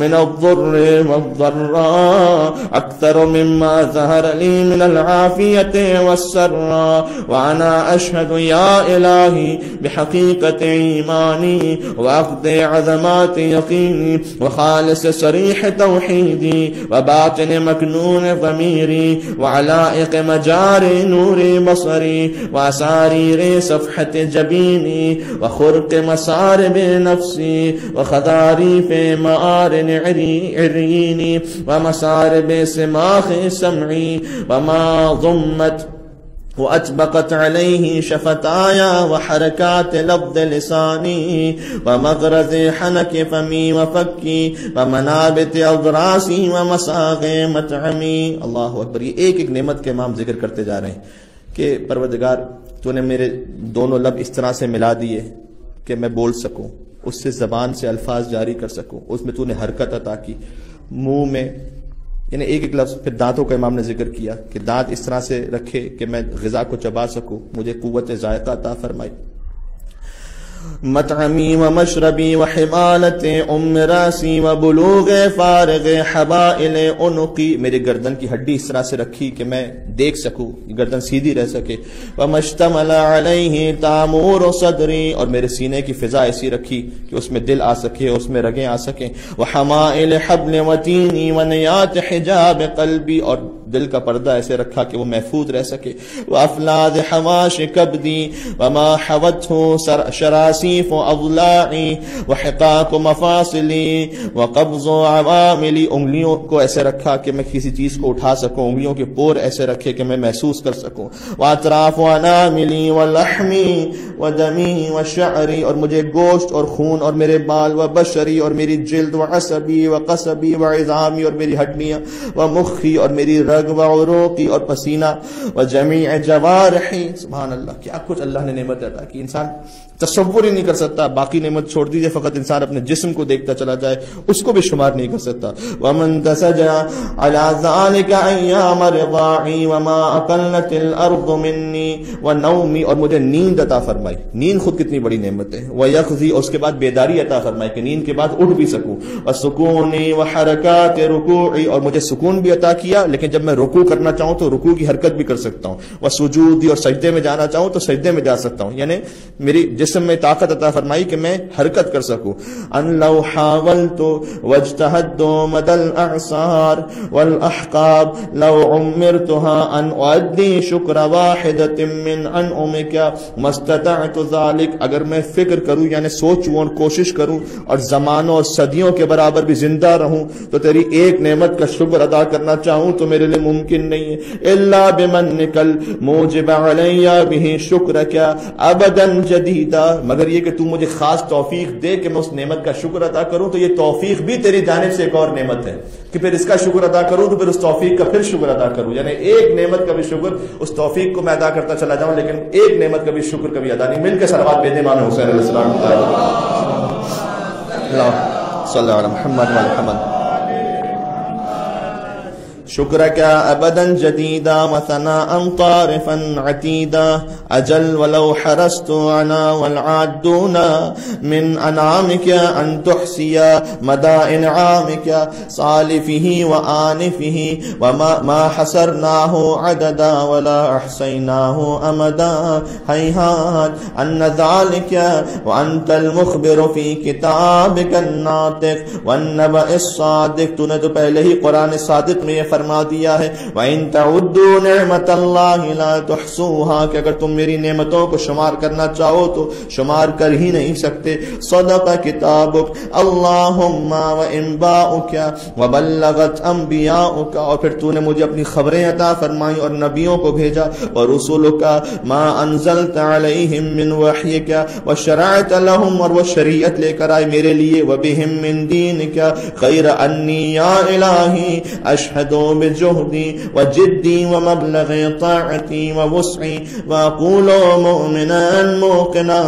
Speaker 1: من الضر والضراء اکثر مما ظهر لي من العافیة والسراء وانا اشهد یا الہی بحقیقت ایمانی وعقد عظمات یقینی وخالص صریح توحیدی وباطن مکنون ضمیری وعلائق مجار نور بصری واساریر صفحت جبینی وخرق مسارب نفسی وخضاریف معارن عرینی ومسارب سماخ سمعی وما ضمت وأطبقت عليه شفتايا وحركات لفظ لساني ومغرز حنك فمي وفكي ومنابت أضراسي ومساغ مطعمي. اللہ اکبر. یہ ایک ایک نعمت کے امام ذکر کرتے جا رہے ہیں کہ پروردگار تو نے میرے دونوں لب اس طرح سے ملا دیے کہ میں بول سکوں، اس سے زبان سے الفاظ جاری کر سکوں، اس میں تو نے حرکت عطا کی، منہ میں یعنی ایک ایک لفظ. پھر دانتوں کا امام نے ذکر کیا کہ دانت اس طرح سے رکھے کہ میں غذا کو چبا سکوں، مجھے قوت ذائقہ عطا فرمائی. مطعمی و مشربی و حمالت ام راسی و بلوغ فارغ حبائل عنقی، میرے گردن کی ہڈی اس طرح سے رکھی کہ میں دیکھ سکوں، گردن سیدھی رہ سکے. ومشتمل علیہ تعمور صدری، اور میرے سینے کی فضا ایسی رکھی کہ اس میں دل آ سکے، اس میں رگیں آ سکیں. وحمائل حبل وتینی ونیات حجاب قلبی، اور دل کا پردہ ایسے رکھا کہ وہ محفوظ رہ سکے. وافلاد حواش کبدی وما حوته شراسیف اضلاعی وحقاق مفاصلی وقبض عواملی، انگلیوں کو ایسے رکھا کہ میں کسی چیز کو اٹھا سکوں، انگلیوں کے پور ایسے رکھے کہ میں محسوس کر سکوں. واطراف اناملی ولحمی ودمی وشعری، اور مجھے گوشت اور خون اور میرے بال، وبشری اور میری جلد، وعصبی وقصبی وعظامی اور میری ہڈیاں، ومخی اور میری رگ، وعروقی اور پسینہ، وجمیع جوارحی. سبحان اللہ، کیا کچھ اللہ نے نعمت عطا کی، انسان تصور ہی نہیں کر سکتا. باقی نعمت چھوڑ دیجئے، فقط انسان اپنے جسم کو دیکھتا چلا جائے اس کو بھی شمار نہیں کر سکتا. ومن تسجع على ذلك ایام رضاعی وما اقلت الارض منی ونومی، اور مجھے نیند عطا فرمائی. نیند خود کتنی بڑی نعمت ہے. ویقظی، اور اس کے بعد بیداری عطا فرمائی کہ نیند کے بعد اٹھ بھی سکوں. وسکونی وحرکات رکوعی، اور مجھے سکون بھی عطا کیا، لیکن جب میں میں رکوع کرنا چاہوں تو رکوع کی حرکت بھی کر سکتا ہوں، وہ سجودی اور سجدے میں جانا چاہوں تو سجدے میں جا سکتا ہوں، یعنی میری جسم میں طاقت عطا فرمائی کہ میں حرکت کر سکوں. ان لو حاولت واجتهدت مدى الاعصار والاحقاب لو عمرتها ان اؤدي شكر واحدة من انعمك ما استطعت ذلك. اگر میں فکر کروں یعنی سوچوں اور کوشش کروں اور زمانوں اور صدیوں کے برابر بھی زندہ رہوں تو تیری ایک نعمت کا شکر ادا کرنا چاہوں تو میرے لیے ممکن نہیں ہے. الا بمنك الموجب علي به شكرك ابدا جديدا. مگر یہ کہ تو مجھے خاص توفیق دے کہ میں اس نعمت کا شکر ادا کروں تو یہ توفیق بھی تیری جانب سے ایک اور نعمت ہے کہ پھر اس کا شکر ادا کروں تو پھر اس توفیق کا پھر شکر ادا کروں. یعنی ایک نعمت کا بھی شکر اس توفیق کو میں ادا کرتا چلا جاؤں لیکن ایک نعمت کا بھی شکر کبھی ادا نہیں. مل کے صلوات بھیجیں امام حسین علیہ السلام. صلی اللہ علیہ محمد وعلی محمد. شكرك أبدا جديدا وثناء طارفا عتيدا أجل ولو حرست أنا والعادون من أنعامك أن تحصي مدى إنعامك صالفه وآنفه وما حسرناه عددا ولا أحصيناه أمدا هيهات أن ذلك وأنت المخبر في كتابك الناطق والنبأ الصادق. تو نے تو پہلے ہی قرآن صادق میں یہ فرما دیا ہے وَإِن تَعُدُّوا نِعْمَةَ اللَّهِ لَا تُحْصُوهَا کہ اگر تم میری نعمتوں کو شمار کرنا چاہو تو شمار کر ہی نہیں سکتے. صدق کتابک اللہم وَإِنْبَاؤُكَ وَبَلَّغَتْ أَنْبِيَاؤُكَ. اور پھر تو نے مجھے اپنی خبریں عطا فرمائیں اور نبیوں کو بھیجا. وَرُسُلُكَ مَا أَنزَلْتَ عَلَيْهِمْ مِنْ وَحْيِكَ وَشَرَعْتَ لَهُمْ اور وہ شریعت لے کر آئے میرے لیے. وَبِهِمْ مِنْ دِينِكَ غَيْرَ أَنِّي يَا إِلَٰهِي أَشْهَدُ بجهدي وجدي ومبلغ طاعتي ووسعي وأقول مؤمنا موقنا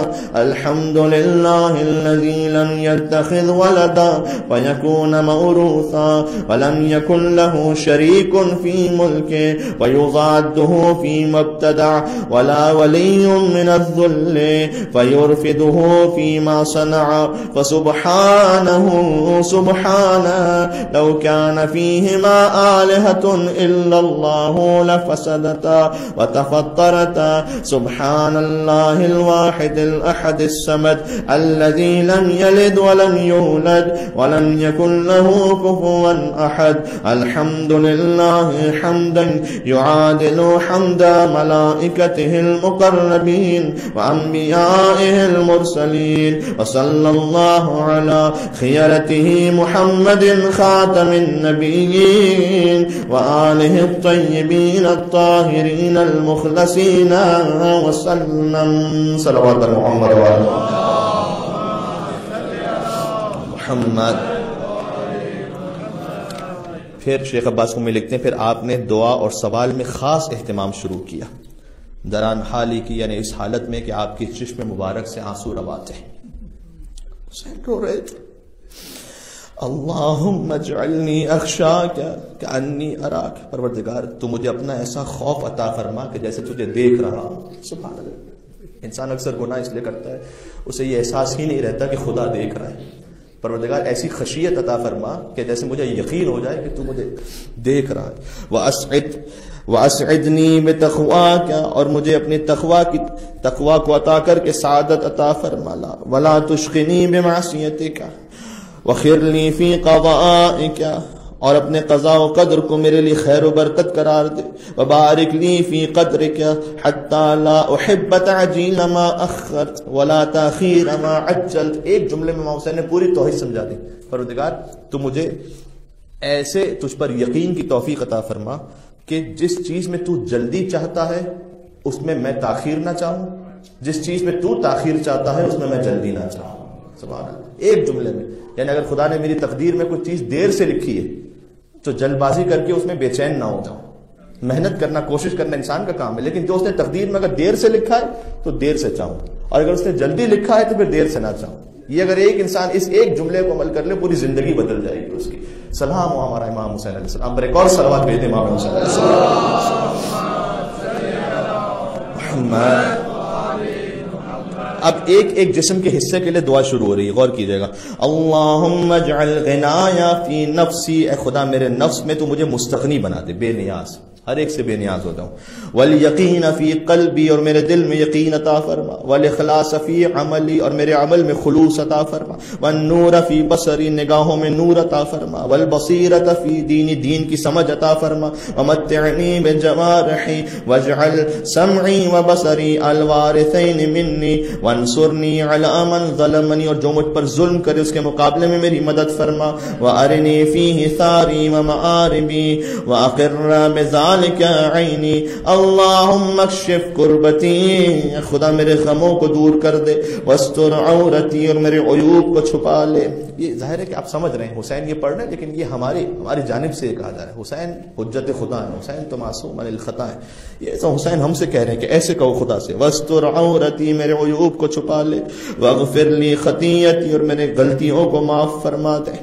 Speaker 1: الحمد لله الذي لم يتخذ ولدا ويكون موروثا ولم يكن له شريك في ملكه ويضاده فيما ابتدع ولا ولي من الذل فيرفده فيما صنع فسبحانه سبحانه لو كان فيهما آلهة إلا الله لفسدتا وتفطرتا. سبحان الله الواحد الأحد الصمد الذي لم يلد ولم يولد ولم يكن له كفوا أحد. الحمد لله حمدا يعادل حمد ملائكته المقربين وأنبيائه المرسلين. وصلى الله على خيرته محمد خاتم النبيين وآله الطيبين الطاهرين المخلصين وسلم. صلوات محمد وعلى محمد. پھر شیخ عباس کو میں لکھتے ہیں پھر آپ نے دعا اور سوال میں خاص اہتمام شروع کیا دران حالی کی یعنی اس حالت میں کہ آپ کی چشم مبارک سے آنسو روا تھے. رو رہے تھے اللہم اجعلنی اخشاک کأنی اراک. پروردگار تو مجھے اپنا ایسا خوف عطا فرما کہ جیسے تجھے دیکھ رہا ہوں. سبحان اللہ. انسان اکثر گناہ اس لیے کرتا ہے اسے یہ احساس ہی نہیں رہتا کہ خدا دیکھ رہا ہے. پروردگار ایسی خشیت عطا فرما کہ جیسے مجھے یقین ہو جائے کہ تو مجھے دیکھ رہا ہے. وَأَسْعِدْنِي بِتَقْوَاكَ اور مجھے اپنی تقوی کو عطا کر کے سعادت عطا فرما. وَلَا تُشْقِنِي بِمَعْصِيَتِكَ وَخِرْ لِي فِي قَضَائِكَ اور اپنے قضاء و قدر کو میرے لیے خیر و برکت قرار دے. وبارک لی فی قدرک حتی لا احب تعجیل ما اخرت ولا تاخیر ما عجلت. ایک جملے میں امام حسین نے پوری توحید سمجھا دی. پروردگار تو مجھے ایسے تجھ پر یقین کی توفیق عطا فرما کہ جس چیز میں تو جلدی چاہتا ہے اس میں تاخیر نہ چاہوں, جس چیز میں تو تاخیر چاہتا ہے اس میں جلدی نہ چاہوں. سبحان اللہ. ایک جملے میں یعنی اگر خدا نے میری تقدیر میں کوئی چیز دیر سے لکھی ہے تو جلد بازی کر کے اس میں بے چین نہ ہو جاؤں. محنت کرنا کوشش کرنا انسان کا کام ہے, لیکن جو اس نے تقدیر میں اگر دیر سے لکھا ہے تو دیر سے چاہوں, اور اگر اس نے جلدی لکھا ہے تو پھر دیر سے نہ چاہوں. یہ اگر ایک انسان اس ایک جملے کو عمل کر لے پوری زندگی بدل جائے گی اس کی. سلام ہو ہمارا امام حسین علیہ السلام پر. ایک اور صلوات بھیج دیں امام حسین علیہ السلام. اب ایک ایک جسم کے حصے کے لیے دعا شروع ہو رہی ہے، غور کیجئے گا. اللہم اجعل غنایا فی نفسی، اے خدا میرے نفس میں تو مجھے مستغنی بنا دے، بے نیاز، ہر ایک سے بے نیاز ہوتا ہوں. والیقین فی قلبی، اور میرے دل میں یقین عطا فرما. والاخلاص فی عملی، اور میرے عمل میں خلوص عطا فرما. والنور فی بصری، نگاہوں میں نور عطا فرما. والبصیرۃ فی دینی، دین کی سمجھ عطا فرما. ومتعنی بجوارحی واجعل سمعی وبصری الوارثین منی وانصرنی علی من ظلمنی، اور جو مجھ پر ظلم کرے اس کے مقابلے میں میری مدد فرما. وارنی فیہ ثاری ومآربی واقر بذالک عینی. اللہم اکشف کربتی، خدا میرے غموں کو دور کر دے. واستر عورتی، اور میرے عیوب کو چھپا لے. یہ ظاہر ہے کہ آپ سمجھ رہے ہیں، حسین یہ پڑھ رہے ہیں، لیکن یہ ہماری جانب سے کہا جا رہا ہے. حسین حجت خدا ہے، حسین تو معصوم عن الخطا ہے. یہ ایسا حسین ہم سے کہہ رہے ہیں کہ ایسے کہو خدا سے. واستر عورتی، میرے عیوب کو چھپا لے. واغفر لی خطیئتی، اور میرے غلطیوں کو معاف فرما دے.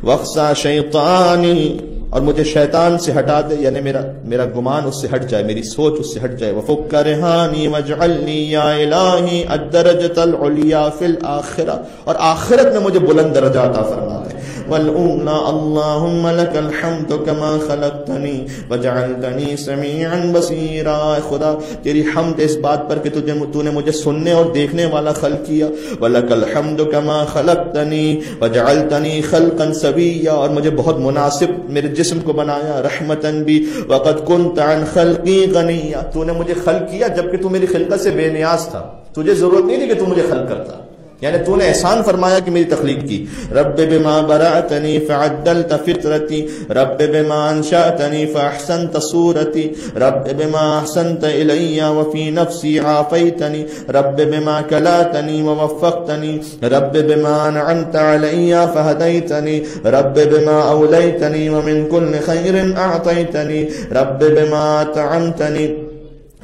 Speaker 1: واخزا شیطانی، اور مجھے شیطان سے ہٹا دے، یعنی میرا گمان اس سے ہٹ جائے، میری سوچ اس سے ہٹ جائے. وفک رہانی واجعلنی یا الہی الدرجۃ العلیٰ فی الآخرہ، اور آخرت میں مجھے بلند درجہ عطا فرما دے. والأولى اللهم لك الحمد كما خلقتني وجعلتني سميعا بصيرا. خدا تیری حمد اس بات پر کہ تو نے مجھے سننے اور دیکھنے والا خلق کیا. ولك الحمد كما خلقتني وجعلتني خلقا سويا، اور مجھے بہت مناسب میرے جسم کو بنایا. رحمتا بی وقد كنت عن خلقي غنيا، تو نے مجھے خلق کیا جبکہ تو میری خلقت سے بے نیاز تھا، تجھے ضرورت نہیں تھی کہ تو مجھے خلق کرتا، یعنی تو نے احسان فرمایا کہ میری تخلیق کی. رب بما برأتنی فعدلت فطرتی، رب بما انشأتنی فاحسنت صورتی، رب بما احسنت الی وفی نفسی عافیتنی، رب بما کلاتنی ووفقتنی، رب بما انعمت علی فہدیتنی، رب بما اولیتنی ومن کل خیر اعطیتنی، رب بما اطعمتنی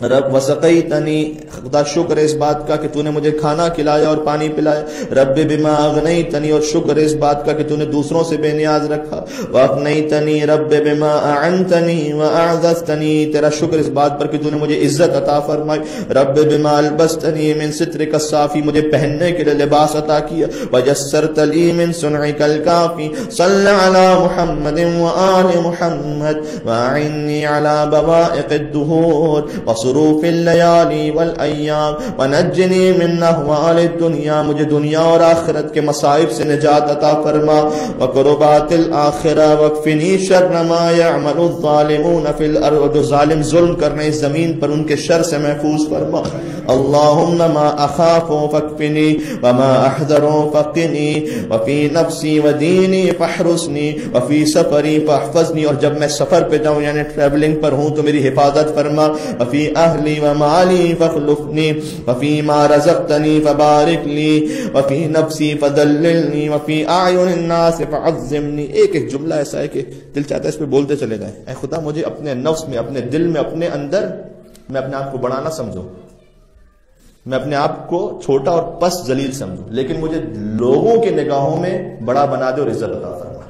Speaker 1: رب وسقیتنی. خدا شکر ہے اس بات کا کہ تو نے مجھے کھانا کھلایا اور پانی پلایا. رب بما اغنیتنی، اور شکر ہے اس بات کا کہ تو نے دوسروں سے بے نیاز رکھا. واغنیتنی رب بما اعنتنی واعززتنی، تیرا شکر اس بات پر کہ تو نے مجھے عزت عطا فرمائی. رب بما البستنی من سترک الصافی، مجھے پہننے کے لیے لباس عطا کیا. وجسرت لی من صنعک الکافی. صلی علی محمد وآل محمد واعنی علی بوائق الدہور ظروف اللیالی والایام ونجنی من احوال الدنیا، مجھے دنیا اور آخرت کے مصائب سے نجات عطا فرما. وقربات الآخرہ واکفنی شر ما یعمل الظالمون فی الارض، جو ظالم ظلم کرنے اس زمین پر ان کے شر سے محفوظ فرما. اللہم ما اخاف فاکفنی وما احذر فقنی وفی نفسی ودینی فاحرسنی وفی سفری فاحفظنی، اور جب میں سفر پہ جاؤں یعنی ٹریولنگ پر ہوں تو میری حفاظت فرما. وفی اہلی ومالی فاخلفنی وفی ما رزقتنی فبارک لی وفی نفسی فدللنی وفی اعین الناس فعظمنی. ایک ایک جملہ ایسا ہے کہ دل چاہتا ہے اس پہ بولتے چلے جائیں. اے خدا مجھے اپنے نفس میں، اپنے دل میں، اپنے اندر میں اپنے آپ کو بڑا نہ سمجھوں، میں اپنے آپ کو چھوٹا اور پست ذلیل سمجھوں، لیکن مجھے لوگوں کی نگاہوں میں بڑا بنا دے اور عزت عطا فرما.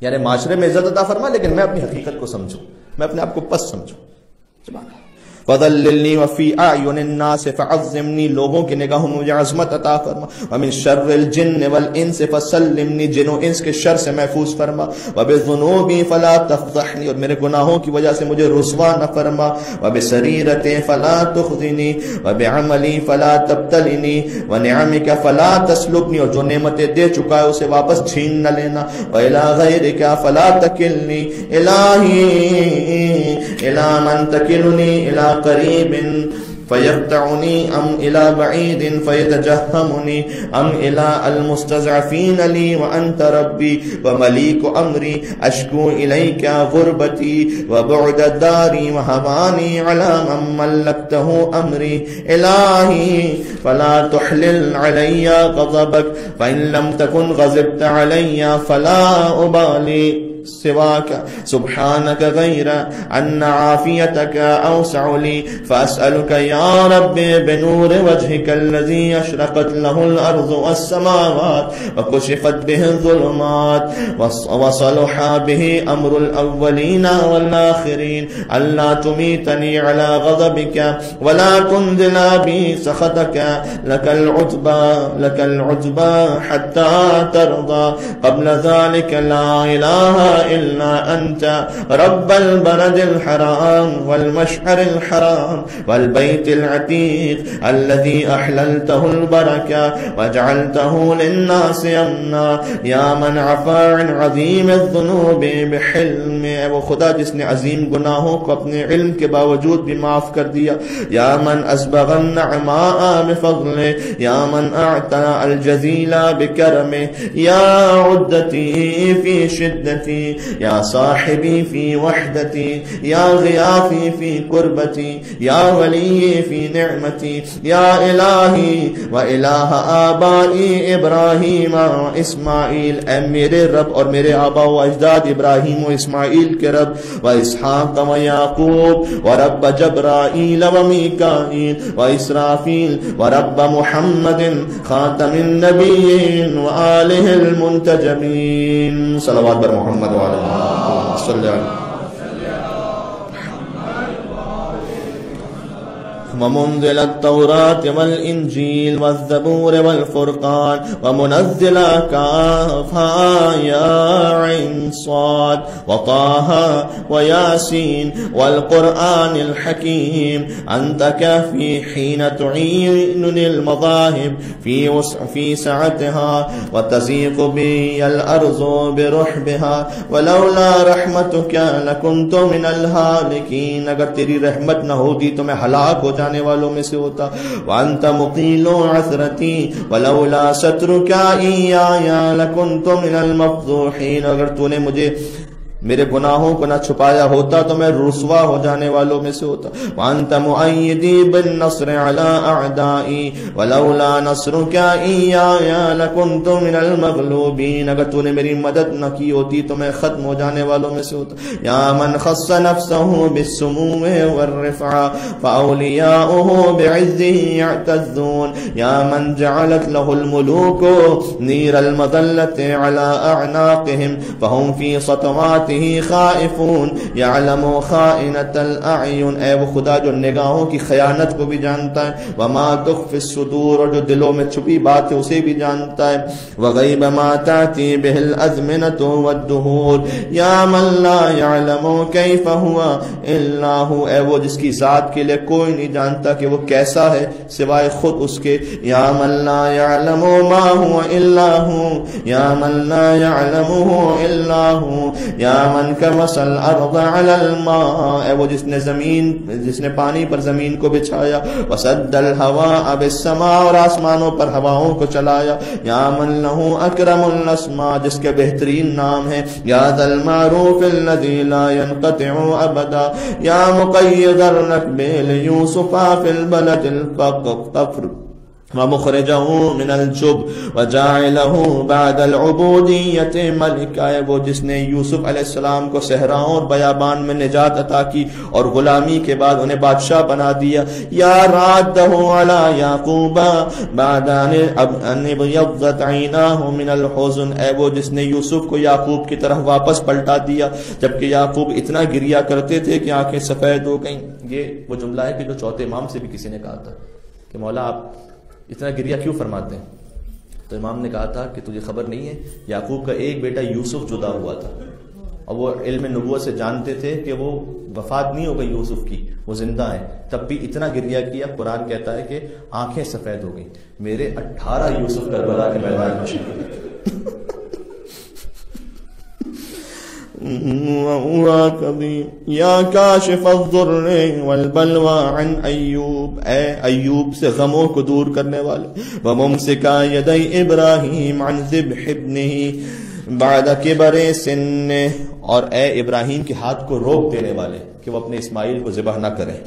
Speaker 1: یعنی معاشرے میں عزت عطا فرما، لیکن میں اپنی حقیقت کو سمجھوں، میں اپنے آپ کو پست سمجھوں. فضللنی وفی اعین الناس فعظمنی، لوگوں کی نگاہوں میں مجھے عظمت عطا فرما. ومن شر الجن والانس فسلمنی، جن و انس کے شر سے محفوظ فرما. وبذنوبی فلا تفضحنی، اور میرے گناہوں کی وجہ سے مجھے رسوا نہ فرما. وبسریرتی فلا تخزنی وبعملی فلا تبتلنی ونعمک فلا تسلبنی، اور جو نعمتیں دے چکا ہے اسے واپس چھین نہ لینا. وإلی غیرک فلا تکلنی الہی الی من تکلنی الی قریب فيقطعني ام الى بعيد فيتجهمني ام الى المستضعفين لي وانت ربي ومليك امري اشكو اليك غربتي وبعد داري وهواني على من ملكته امري. الهي فلا تحلل علي غضبك فان لم تكن غضبت علي فلا ابالي.
Speaker 2: سواك سبحانك غير أن عافيتك أوسع لي فأسألك يا رب بنور وجهك الذي أشرقت له الأرض والسماوات وكشفت به الظلمات وصلح به أمر الأولين والآخرين ألا تميتني على غضبك ولا تنزل بي سخطك لك العتبى حتى ترضى قبل ذلك لا إله إلا أنت رب البلد الحرام والمشعر الحرام والبيت العتيق الذي أحللته البركة وجعلته للناس يمنا يا من عفا عن عظيم الذنوب بحلم. وہ خدا جس نے عظیم گناہوں کو اپنے علم کے باوجود بھی معاف کر دیا. یا من اسبغ النعماء بفضله یا من اعطى الجزيل بكرمه یا عدتي في شدتي یا صاحبي في وحدتي یا غياثي في كربتي یا ولي في نعمتي یا الہی و الہ آبائی ابراہیم و اسماعیل. اے میرے رب اور میرے آبا و اجداد ابراہیم و اسماعیل کے رب و اسحاق و یعقوب و رب جبرائیل و میکائیل و اسرافیل و رب محمد خاتم النبیین و آلہ المنتجبین. صلوات بر محمد و آلہ صلی اللہ ومنزل التوراة والإنجيل والزبور والفرقان ومنزل كافها يا عين صاد وطه وياسين والقرآن الحكيم أنت كافي حين تعين المذاهب في سعتها وتزيق بي الأرض برحبها ولولا رحمتك لكنت من الهالكين. اگر تیری رحمت نہ ہوتی تو میں ہلاک ہو جانے والوں میں سے ہوتا. وانت مقیل عثرتی ولولا سترک ایایا لکنت من المفضوحین. اگر تو نے مجھے میرے گناہوں کو نہ چھپایا ہوتا تو میں رسوا ہو جانے والوں میں سے ہوتا. وانت مؤیدی بالنصر علی اعدائی ولولا نصرک ایایا لکنت من المغلوبین. اگر تو نے میری مدد نہ کی ہوتی تو میں ختم ہو جانے والوں میں سے ہوتا. یا من خص نفسه بالسمو والرفعہ فاولیاؤه بعزه يعتزون. یا من جعلت له الملوک نیر المظلة على اعناقهم فهم في سطوات خائفون يعلم خائنة الأعين. اے وہ خدا جو نگاہوں کی خیانت کو بھی جانتا ہے. وما تخفي الصدور اور جو دلوں میں چھپی بات ہے اسے بھی جانتا ہے. وغیب ما تأتي به الأزمنة والدهور یا من لا يعلم كيف هو إلا هو. اے وہ جس کی ذات کے لئے کوئی نہیں جانتا کہ وہ کیسا ہے سوائے خود اس کے. یا من لا يعلم ما هو إلا هو یا من لا يعلمه إلا هو یا من کمس الارض علی الماء. اے وہ جس نے پانی پر زمین کو بچھایا. وسد الهواء بالسماء اور آسمانوں پر ہواؤں کو چلایا. یا من له اکرم الاسماء جس کے بہترین نام ہے. یا ذا المعروف الذي لا ينقطع ابدا. یا مقید الرکب لیوسف فی البلد الفقر ومخرجه من الجب وجاعله بعد العبودیت ملکا. وہ جس نے یوسف علیہ السلام کو صحراؤں اور بیابان میں نجات عطا کی اور غلامی کے بعد انہیں بادشاہ بنا دیا. یا رادہ علی یعقوب بعد ان ابیضت عیناہ من الحزن. اے وہ جس نے یوسف کو یعقوب کی طرف واپس پلٹا دیا جبکہ یعقوب اتنا گریا کرتے تھے کہ آنکھیں سفید ہو گئیں. یہ وہ جملہ ہے کہ جو چوتھے امام سے بھی کسی نے کہا تھا کہ مولا آپ اتنا گریا کیوں فرماتے ہیں. تو امام نے کہا تھا کہ تجھے خبر نہیں ہے یعقوب کا ایک بیٹا یوسف جدا ہوا تھا اور وہ علم نبوت سے جانتے تھے کہ وہ وفات نہیں ہو گئی یوسف کی, وہ زندہ ہیں, تب بھی اتنا گریا کیا. قرآن کہتا ہے کہ آنکھیں سفید ہو گئیں. میرے 18 یوسف کربلا کے میدان میں یا کاشف الضر والبلوى عن ایوب. اے ایوب سے غموں کو دور کرنے والے. وممسکا یدی ابراہیم عن ذبح ابنہ بعد کبر سنہ. اور اے ابراہیم کے ہاتھ کو روک دینے والے کہ وہ اپنے اسماعیل کو ذبح نہ کریں.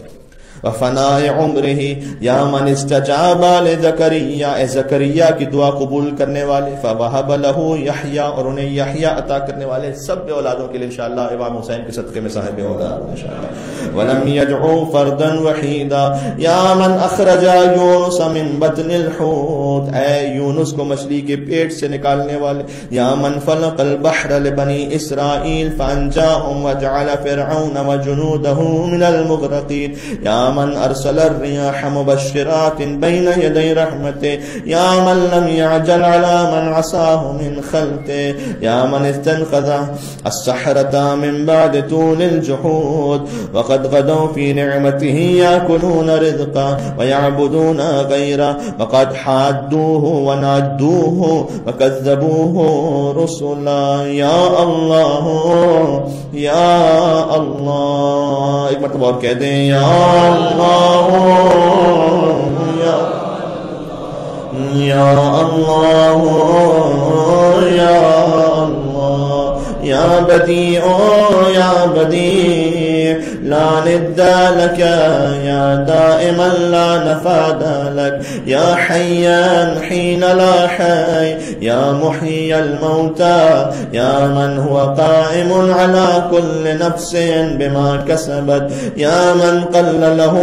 Speaker 1: وفناء عمره یا من استجاب لزکریا، اے زکریا کی دعا قبول کرنے والے، فوہب له یحییٰ، اور انہیں یحییٰ عطا کرنے والے، سب بے اولادوں کے لیے انشاءاللہ امام حسین کے صدقے میں صاحب اولاد انشاءاللہ. ولم يدعو فردا وحیدا یا من اخرج یونس من بطن الحوت، اے یونس کو مچھلی کے پیٹ سے نکالنے والے، یا من فلق البحر لبنی اسرائیل فانجاهم وجعل فرعون وجنوده من المغرقین، یا من ارسل الرياح مبشرات بين يدي رحمته، يا من لم يعجل على من عصاه من خلقه، يا من استنقذ السحرة من بعد طول الجحود وقد غدوا في نعمته يأكلون رزقا ويعبدون غيره وقد حادوه ونادوه وكذبوه رسلا. يا الله يا الله، ایک مرتبہ اور کہہ دیں یا اللہ یا اللہ یا اللہ یا بدیع یا بدیع لا ند لك يا دائما لا نفاد لك يا حيا حين لا حي يا محيي الموتى يا من هو قائم على كل نفس بما كسبت يا من قل له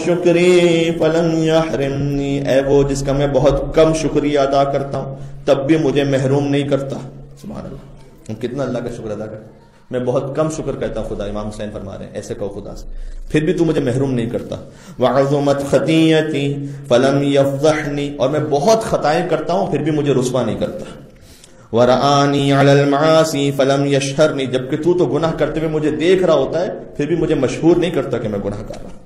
Speaker 1: شكري فلم يحرمني، اے وہ جس کا میں بہت کم شکریہ ادا کرتا ہوں تب بھی مجھے محروم نہیں کرتا. سبحان اللہ، ہم کتنا اللہ کا شکر ادا کرتے، میں بہت کم شکر کرتا ہوں خدا. امام حسین فرما رہے ہیں ایسے کہو خدا سے، پھر بھی تو مجھے محروم نہیں کرتا. وعظمت خطیئتی فلم یفضحنی، اور میں بہت خطائیں کرتا ہوں پھر بھی مجھے رسوا نہیں کرتا. ورآنی علی المعاصی فلم یشہرنی، جبکہ تو گناہ کرتے ہوئے مجھے دیکھ رہا ہوتا ہے پھر بھی مجھے مشہور نہیں کرتا کہ میں گناہ کر رہا ہوں.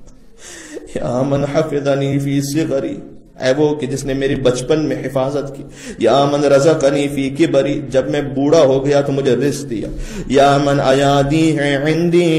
Speaker 1: یا من حفظنی فی صغری، اے وہ کہ جس نے میری بچپن میں حفاظت کی. یا من رزقنی فی کبری، جب میں بوڑھا ہو گیا تو مجھے رزق دیا. یا من ایادی ہے عندی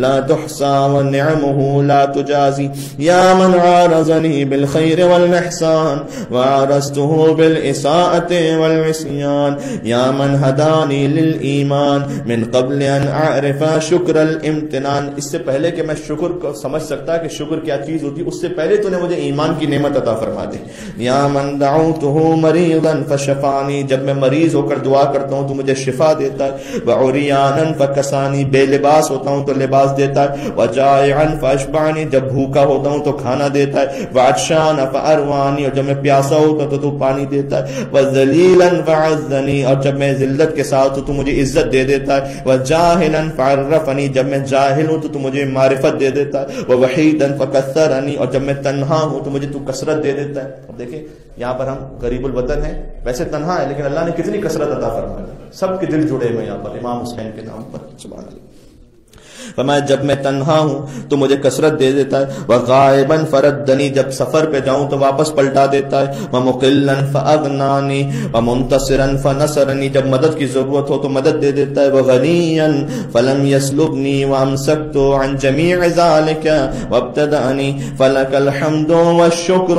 Speaker 1: لا تحصى ونعمه لا تجازی. یا من عارضنی بالخیر والاحسان وعارضته بالاساءة والعصیان. یا من ہدانی للایمان من قبل ان اعرف شکر الامتنان، اس سے پہلے کہ میں شکر کو سمجھ سکتا کہ شکر کیا چیز ہوتی، اس سے پہلے تو نے مجھے ایمان کی نعمت عطا فرما دے. یا من دعوته مریضا فشفانی، جب میں مریض ہو کر دعا کرتا ہوں تو مجھے شفا دیتا ہے. وعریانا فکسانی، بے لباس ہوتا ہوں تو لباس دیتا ہے. وجائعا فاشبعني، جب بھوکا ہوتا ہوں تو کھانا دیتا ہے. وعطشانا فاروانی، اور جب میں پیاسا ہوتا ہوں تو پانی دیتا ہے. وذلیلا فعزنی، اور جب میں ذلت کے ساتھ ہوں تو مجھے عزت دے دیتا ہے. وجاہلا فعرفنی، جب میں جاہل ہوں تو مجھے معرفت دے دیتا ہے. ووحیدا فکثرنی، اور جب میں تنہا ہوں تو مجھے تو کثرت دے دیتا ہے. اب دیکھیں یہاں پر ہم غریب الوطن ہیں، ویسے تنہا ہے لیکن اللہ نے کتنی کثرت عطا فرمائی، سب کے دل جڑے ہوئے یہاں پر امام حسین کے نام پر. سبحان اللہ. فرمایا جب میں تنہا ہوں تو مجھے کثرت دے دیتا ہے. وغائبا فردنی، جب سفر پہ جاؤں تو واپس پلٹا دیتا ہے. ومقلا فاغنانی ومنتصرا فنصرنی، جب مدد کی ضرورت ہو تو مدد دے دیتا ہے. وغنیا فلم یسلبنی وامسکت عن جمیع ذلك وابتدأنی فلک الحمد والشکر.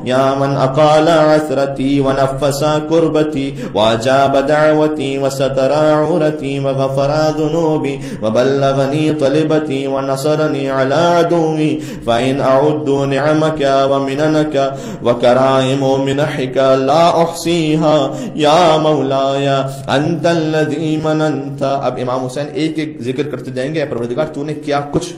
Speaker 1: یا من اقال عثرتی ونفس کربتی واجاب دعوتی وستر عورتی وغفر ذنوبی وبلغنی طلبتی ونصرنی علی عدوی فإن اعد نعمک ومننک وکرائم منحک لا احصیها یا مولاي انت الذی مننت. اب امام حسین ایک ایک ذکر کرتے جائیں گے، پروردگار تو نے کیا کچھ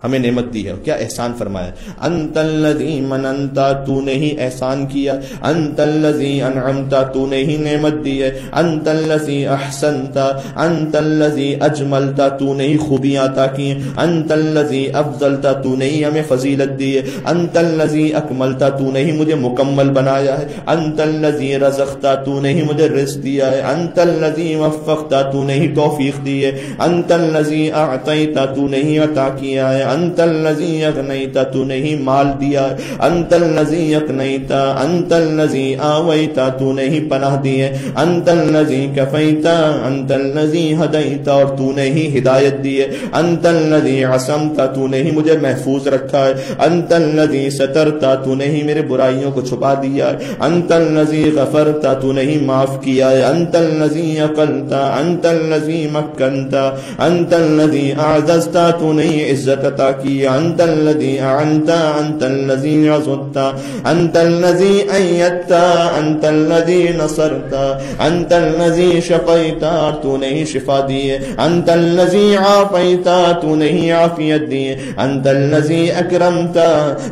Speaker 1: ہمیں نعمت دی ہے، کیا احسان فرمایا. انت الذی مننت، تو نے ہی احسان کیا. انت الذی انعمت، تو نے ہی نعمت دی ہے. انت الذی احسنت، انت الذی اجملت، تو نے ہی خوبیاں عطا کی. انت الذی افضلت، تو نے ہی ہمیں فضیلت دی ہے. انت الذی اکملت، تو نے ہی مجھے مکمل بنایا ہے. انت الذی رزقت، تو نے ہی مجھے رزق دیا ہے. انت الذی وفقت، تو نے ہی توفیق دی ہے. انت الذی اعطیت، تو نے ہی عطا کیا ہے. انت الذی اغنیت، تو نے ہی مال دیا. انت الذی اقنیت، انت الذی آویت، تو نے ہی پناہ دی ہے. انت الذی کفیت، انت الذی ہدیت، اور تو نے ہی ہدایت دی ہے. انت الذی عصمت، تو نے ہی مجھے محفوظ رکھا ہے. انت الذی سترت، تو نے ہی میرے برائیوں کو چھپا دیا ہے. انت الذی غفرت، تو نے ہی معاف کیا ہے. انت الذی عقلت، انت الذی مکنت، انت الذی اعززت، تو نے ہی عزت
Speaker 2: عطا کی، انت الذی اعنت، انت الذی عصت، انت الذی ایدت، انت الذی نصرت، انت الذی شفیت، تو نے ہی شفا دی ہے، انت الذی عافیت، تو نے ہی عافیت دی ہے، انت الذی اکرمت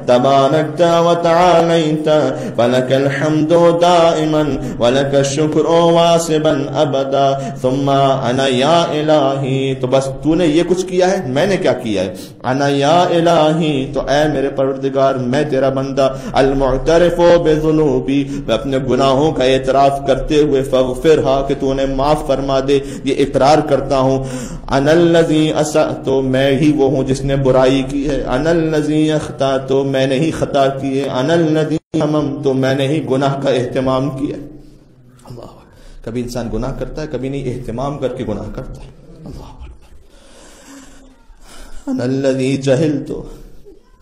Speaker 2: تبارکت وتعالیت، فلک الحمد دائما ولک الشکر واسبا ابدا، ثم انا یا الہی، تو بس تو نے یہ کچھ کیا ہے، میں نے کیا کیا ہے، انا یا الہی، تو اے میرے پروردگار میں تیرا بندہ، المعترف بذنوبی، میں اپنے گناہوں کا اعتراف کرتے ہوئے فاغفرھا، کہ تو نے معاف فرما دے، یہ اقرار کرتا ہوں، انا الذی اسأت، میں ہی وہ ہوں جس نے برائی کی ہے، انا الذی اخطأت، میں نے ہی خطا کی ہے، انا الذی حممت، میں نے ہی گناہ کا اہتمام کیا۔ اللہ، کبھی انسان گناہ کرتا ہے، کبھی نہیں، اہتمام کر کے گناہ کرتا ہے۔ اللہ، انا الذی جہلت،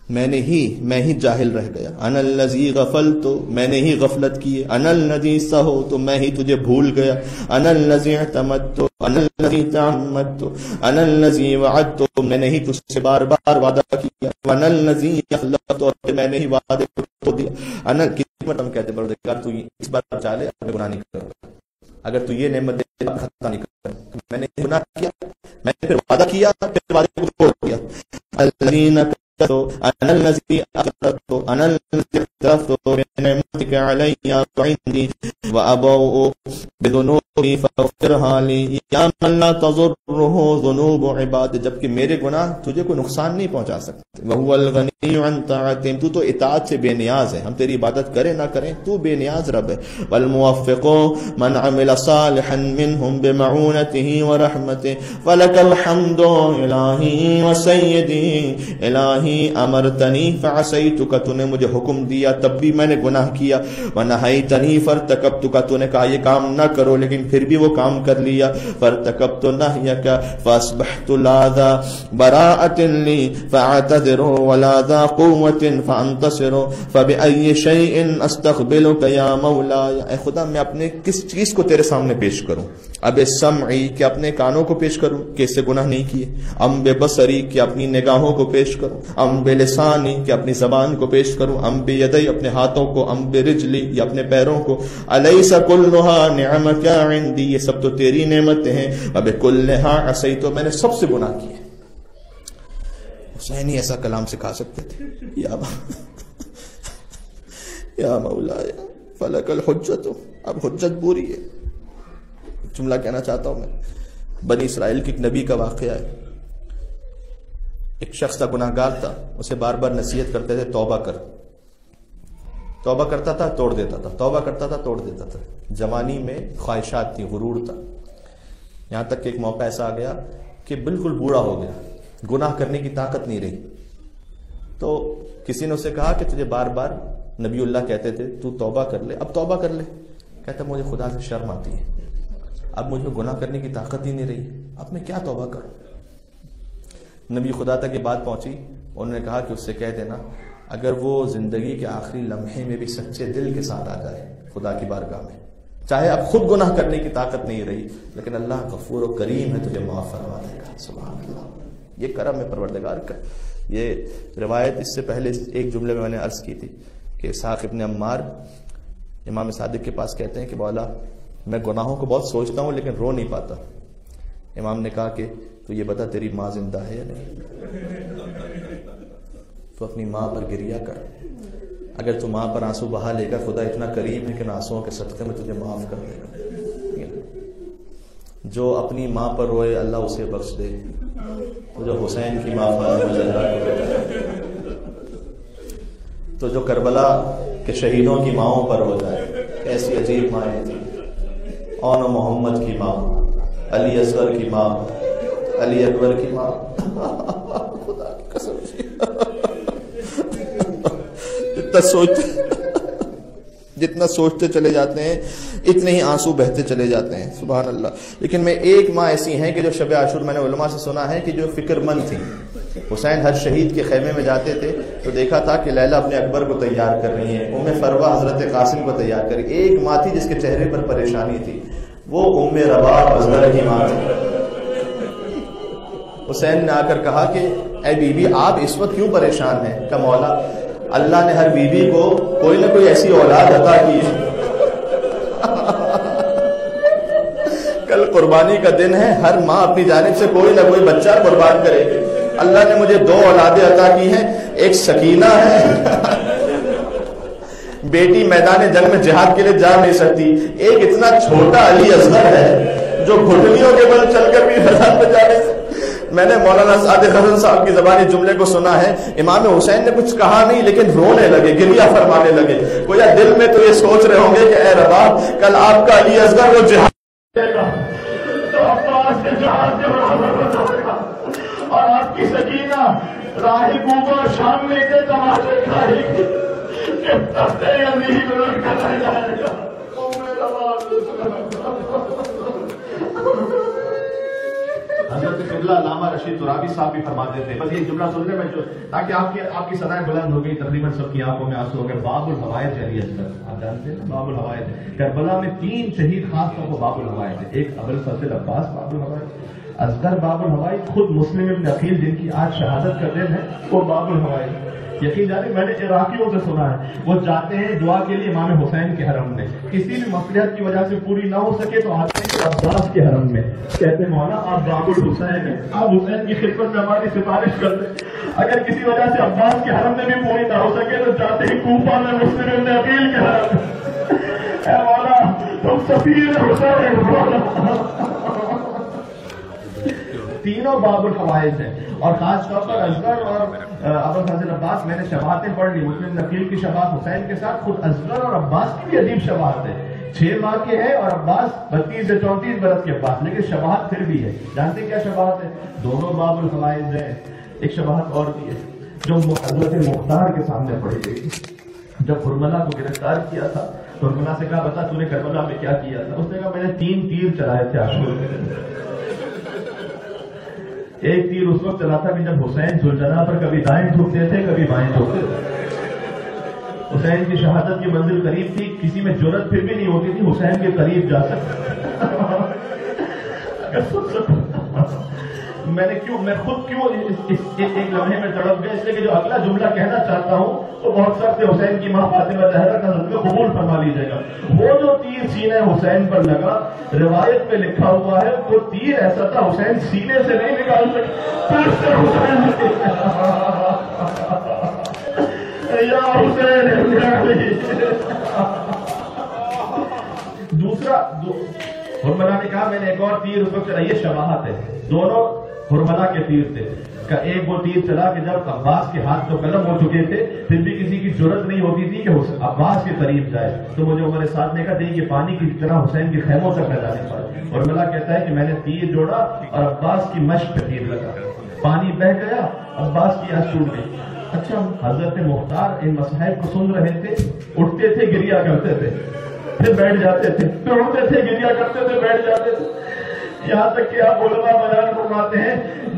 Speaker 2: میں ہی جاہل رہ گیا، انا الذی غفلت، میں نے ہی غفلت کی، انا الذی سہوت، میں ہی تجھے بھول گیا، انا الذی اعتمدت، انا الذی تعمدت، انا الذی وعدت، میں نے ہی تجھ سے بار بار وعدہ کیا، انا الذی اخلفت، اور میں نے ہی وعدے کو توڑ دیا، انا کتنی مرتبہ ہم کہتے ہیں پروردگار تو اس بار چالے میں گناہ نہیں کروں گا، اگر تو یہ نعمت دے خطا نہیں کروں، میں نے گناہ کیا، میں نے پھر وعدہ کیا، پھر وعدے کو توڑ دیا، الذین انا الذی اقررت، انا الذی اعترفت بنعمتک علی وعندی وابوء بذنوبی فاغفرھا لی یا من لا تضرہ ذنوب عباد، جبکہ میرے گناہ تجھے کوئی نقصان نہیں پہنچا سکتے، وہو الغنی عن طاعتہم، تو اطاعت سے بے نیاز ہے، ہم تیری عبادت کریں نہ کریں تو بے نیاز رب ہے، والموفق من عمل صالحا منہم بمعونتہ ورحمتہ فلک الحمد الہی وسیدی، الہی امرتنی فعصیتک، تو نے مجھے حکم دیا تب بھی میں نے گناہ کیا، ونہیتنی فارتکبتک، تو نے کہا یہ کام نہ کرو لیکن پھر بھی وہ کام کر لیا، فارتکبت نہیک فاصبحت لا ذا براءۃ لی فاعتذر ولا ذا قوۃ فانتصر، فبأی شیء استقبلک یا مولاي، اے خدا میں اپنے کس چیز کو تیرے سامنے پیش کروں، اب سمعی کہ اپنے کانوں کو پیش کروں کہ اس سے گناہ نہیں کیے، ام ببصری کہ اپنی نگاہوں کو پیش کروں، ام بلسانی کہ اپنی زبان کو پیش کروں، ام بیدی اپنے ہاتھوں کو، ام برجلی یا اپنے پیروں کو، الیس کلھا نعمک عندی، یہ سب تو تیری نعمتیں ہیں، وبکلھا عصیت، میں نے سب سے گناہ کیے۔ حسین ہی ایسا کلام سکھا سکتے تھے، یا مولاي فلک الحجت، اب حجت پوری ہے۔ جملہ کہنا چاہتا ہوں میں، بنی اسرائیل کی ایک نبی کا واقعہ ہے، ایک شخص تھا، گناہ گار تھا، اسے بار بار نصیحت کرتے تھے توبہ کر، توبہ کرتا تھا توڑ دیتا تھا، توبہ کرتا تھا توڑ دیتا تھا، جوانی میں خواہشات تھی، غرور تھا، یہاں تک کہ ایک موقع ایسا آ گیا کہ بالکل بوڑھا ہو گیا، گناہ کرنے کی طاقت نہیں رہی، تو کسی نے اسے کہا کہ تجھے بار بار نبی اللہ کہتے تھے تو توبہ کر لے، اب توبہ کر لے، کہتا مجھے خدا سے شرم آتی ہے، اب مجھے گناہ کرنے کی طاقت ہی نہیں رہی، اب میں کیا توبہ کروں۔ نبی خدا تک یہ بات پہنچی، انہوں نے کہا کہ اس سے کہہ دینا اگر وہ زندگی کے آخری لمحے میں بھی سچے دل کے ساتھ آ جائے خدا کی بارگاہ میں، چاہے اب خود گناہ کرنے کی طاقت نہیں رہی لیکن اللہ غفور و کریم ہے، تجھے معاف فرما دے گا۔ سبحان اللہ، یہ کرم ہے پروردگار کا۔ یہ روایت اس سے پہلے ایک جملے میں نے عرض کی تھی کہ اسحاق ابن عمار امام صادق کے پاس کہتے ہیں کہ مولا میں گناہوں کو بہت سوچتا ہوں لیکن رو نہیں پاتا۔ امام نے کہا کہ تو یہ بتا تیری ماں زندہ ہے یا نہیں، تو اپنی ماں پر گریہ کر، اگر تو ماں پر آنسو بہا لے گا خدا اتنا کریم ہے کہ آنسوؤں کے صدقے میں تجھے معاف کر دے گا۔ جو اپنی ماں پر روئے اللہ اسے بخش دے، تو جو حسین کی ماں تو جو کربلا کے شہیدوں کی ماؤں پر ہو جائے، ایسی عجیب مائیں تھیں، اون و محمد کی ماں، علی اصغر کی ماں، علی اکبر کی ماں، خدا کی قسم جتنا سوچتے چلے جاتے ہیں اتنے ہی آنسو بہتے چلے جاتے ہیں، سبحان اللہ۔ لیکن میں ایک ماں ایسی ہیں کہ جو شب عاشور، میں نے علماء سے سنا ہے کہ جو فکر مند تھی، حسین ہر شہید کے خیمے میں جاتے تھے تو دیکھا تھا کہ لیلا اپنے اکبر کو تیار کر رہی ہیں، ام فروہ حضرت قاسم کو تیار کر رہی، ایک ماں تھی جس کے چہرے پر پریشانی تھی، وہ ام رباح اصغر کی ماں تھی۔ حسین نے آ کر کہا کہ
Speaker 1: اے بیوی آپ اس وقت کیوں پریشان ہیں؟ کہ مولا اللہ نے ہر بیوی کو کوئی نہ کوئی ایسی اولاد عطا کی ہے، کل قربانی کا دن ہے، ہر ماں اپنی جانب سے کوئی نہ کوئی بچہ قربان کرے گی، اللہ نے مجھے 2 اولادیں عطا کی ہیں، ایک سکینہ ہے بیٹی میدان جنگ میں جہاد کے لیے جا نہیں سکتی، ایک اتنا چھوٹا علی اصغر ہے جو گھٹنیوں کے بل چل کر بھی میدان میں جا نہیں سکتی۔ میں نے مولانا صادق حسن صاحب کی زبانی جملے کو سنا ہے، امام حسین نے کچھ کہا نہیں لیکن رونے لگے، گریہ فرمانے لگے، گویا دل میں تو یہ سوچ رہے ہوں گے کہ اے ربا کل آپ کا علی اصغر وہ جہاد
Speaker 2: تو عباس کے جہاد کے برابر ہو جائے گا، اور آپ کی سکینہ راہی کوبا شام میں کے تماشے کھائے گی کہ تختے علی بلند کر جائے گا۔
Speaker 3: حضرت قبلہ علامہ رشید ترابی صاحب بھی فرماتے تھے، بس یہ جملہ سننے میں تاکہ آپ کی صدائیں بلند ہو گئی، تقریباً سب کی آنکھوں میں آنسو ہو گئے۔ باب الحوائج علی اصغر، آپ جانتے ہیں باب الحوائج، کربلا میں 3 شہید خاص طور پر باب الحوائج ہے، ایک ابو الفضل عباس باب الحوائج، اصغر باب الحوائج، خود مسلم ابن عقیل جن کی آج شہادت کا دن ہے وہ باب الحوائج۔ یقین جانے میں نے عراقیوں سے سنا ہے وہ جاتے ہیں دعا کے لیے امام حسین کے حرم میں، کسی بھی مصلحت کی وجہ سے پوری نہ ہو سکے تو آتے ہیں عباس کے حرم میں، کہتے ہیں مولا آپ باب الحسین ہیں، آپ حسین کی خدمت میں ہماری سفارش کر دیں۔ اگر کسی وجہ سے عباس کے حرم میں بھی پوری نہ ہو سکے تو جاتے ہیں کوفہ میں مسلم ابن عقیل کے حرم میں، اے مولا تم سفیر حسین مولا۔ تینوں باب الحوائج ہیں، اور خاص طور پر اصغر اور ابو الفضل عباس، میں نے شباہتیں پڑھ لی، مسلم نقیل کی شباہت حسین کے ساتھ، خود اصغر اور عباس کی بھی عجیب شباہت ہے، 6 ماہ کے ہیں اور عباس 32 سے 34 برس کے بعد، لیکن شباہت پھر بھی ہے۔ جانتے کیا شباہت ہے؟ دونوں باب الحوائج ہیں۔ ایک شباہت اور بھی ہے جو حضرت مختار کے سامنے پڑھی گئی، جب حرملہ کو گرفتار کیا تھا تو حرملہ سے کہا بتا تو نے کربلا میں کیا کیا تھا؟ اس نے کہا میں نے 3 تیر چلائے تھے عاشور کے دن۔ ایک تیر اس وقت چلا تھا کہ جب حسین زلجنا پر کبھی دائیں جھکتے تھے کبھی بائیں جھکتے تھے۔ حسین کی شہادت کی منزل قریب تھی، کسی میں جرت پھر بھی نہیں ہوتی تھی حسین کے قریب جا میں خود کیوں ایک لمحے میں تڑپ گیا، اس لیے کہ جو اگلا جملہ کہنا چاہتا ہوں تو بہت سخت ہے، حسین کی ماں فاطمہ زہرا کا صدقہ قبول فرما لیجیے گا۔ وہ جو تیر سینے حسین پر لگا، روایت میں لکھا ہوا ہے وہ تیر ایسا تھا حسین سینے سے نہیں نکال سکے، یا حسین۔ دوسرا حرملہ نے کہا میں نے ایک اور تیر اس وقت چلا، یہ شباہت ہے، دونوں حرملہ کے تیر تھے کہ ایک وہ تیر چلا کہ جب عباس کے ہاتھ تو قلم ہو چکے تھے پھر بھی کسی کی جرت نہیں ہوتی تھی کہ عباس کے قریب جائے، تو مجھے عمر سعد نے کہا کہ پانی کی طرح حسین کے خیموں تک نہ جانے پائے۔ حرملہ کہتا ہے کہ میں نے تیر جوڑا اور عباس کی مشق پہ تیر لگا، پانی بہہ گیا، عباس کی آنکھ ٹوٹ گئی۔ اچھا حضرت مختار ان مسائل کو سن رہے تھے، اٹھتے تھے گریہ کرتے تھے پھر بیٹھ جاتے تھے، پھر اٹھتے تھے گریہ کرتے تھے بیٹھ جاتے تھے، یہاں تک کہ آپ علماء بیان فرماتے ہیں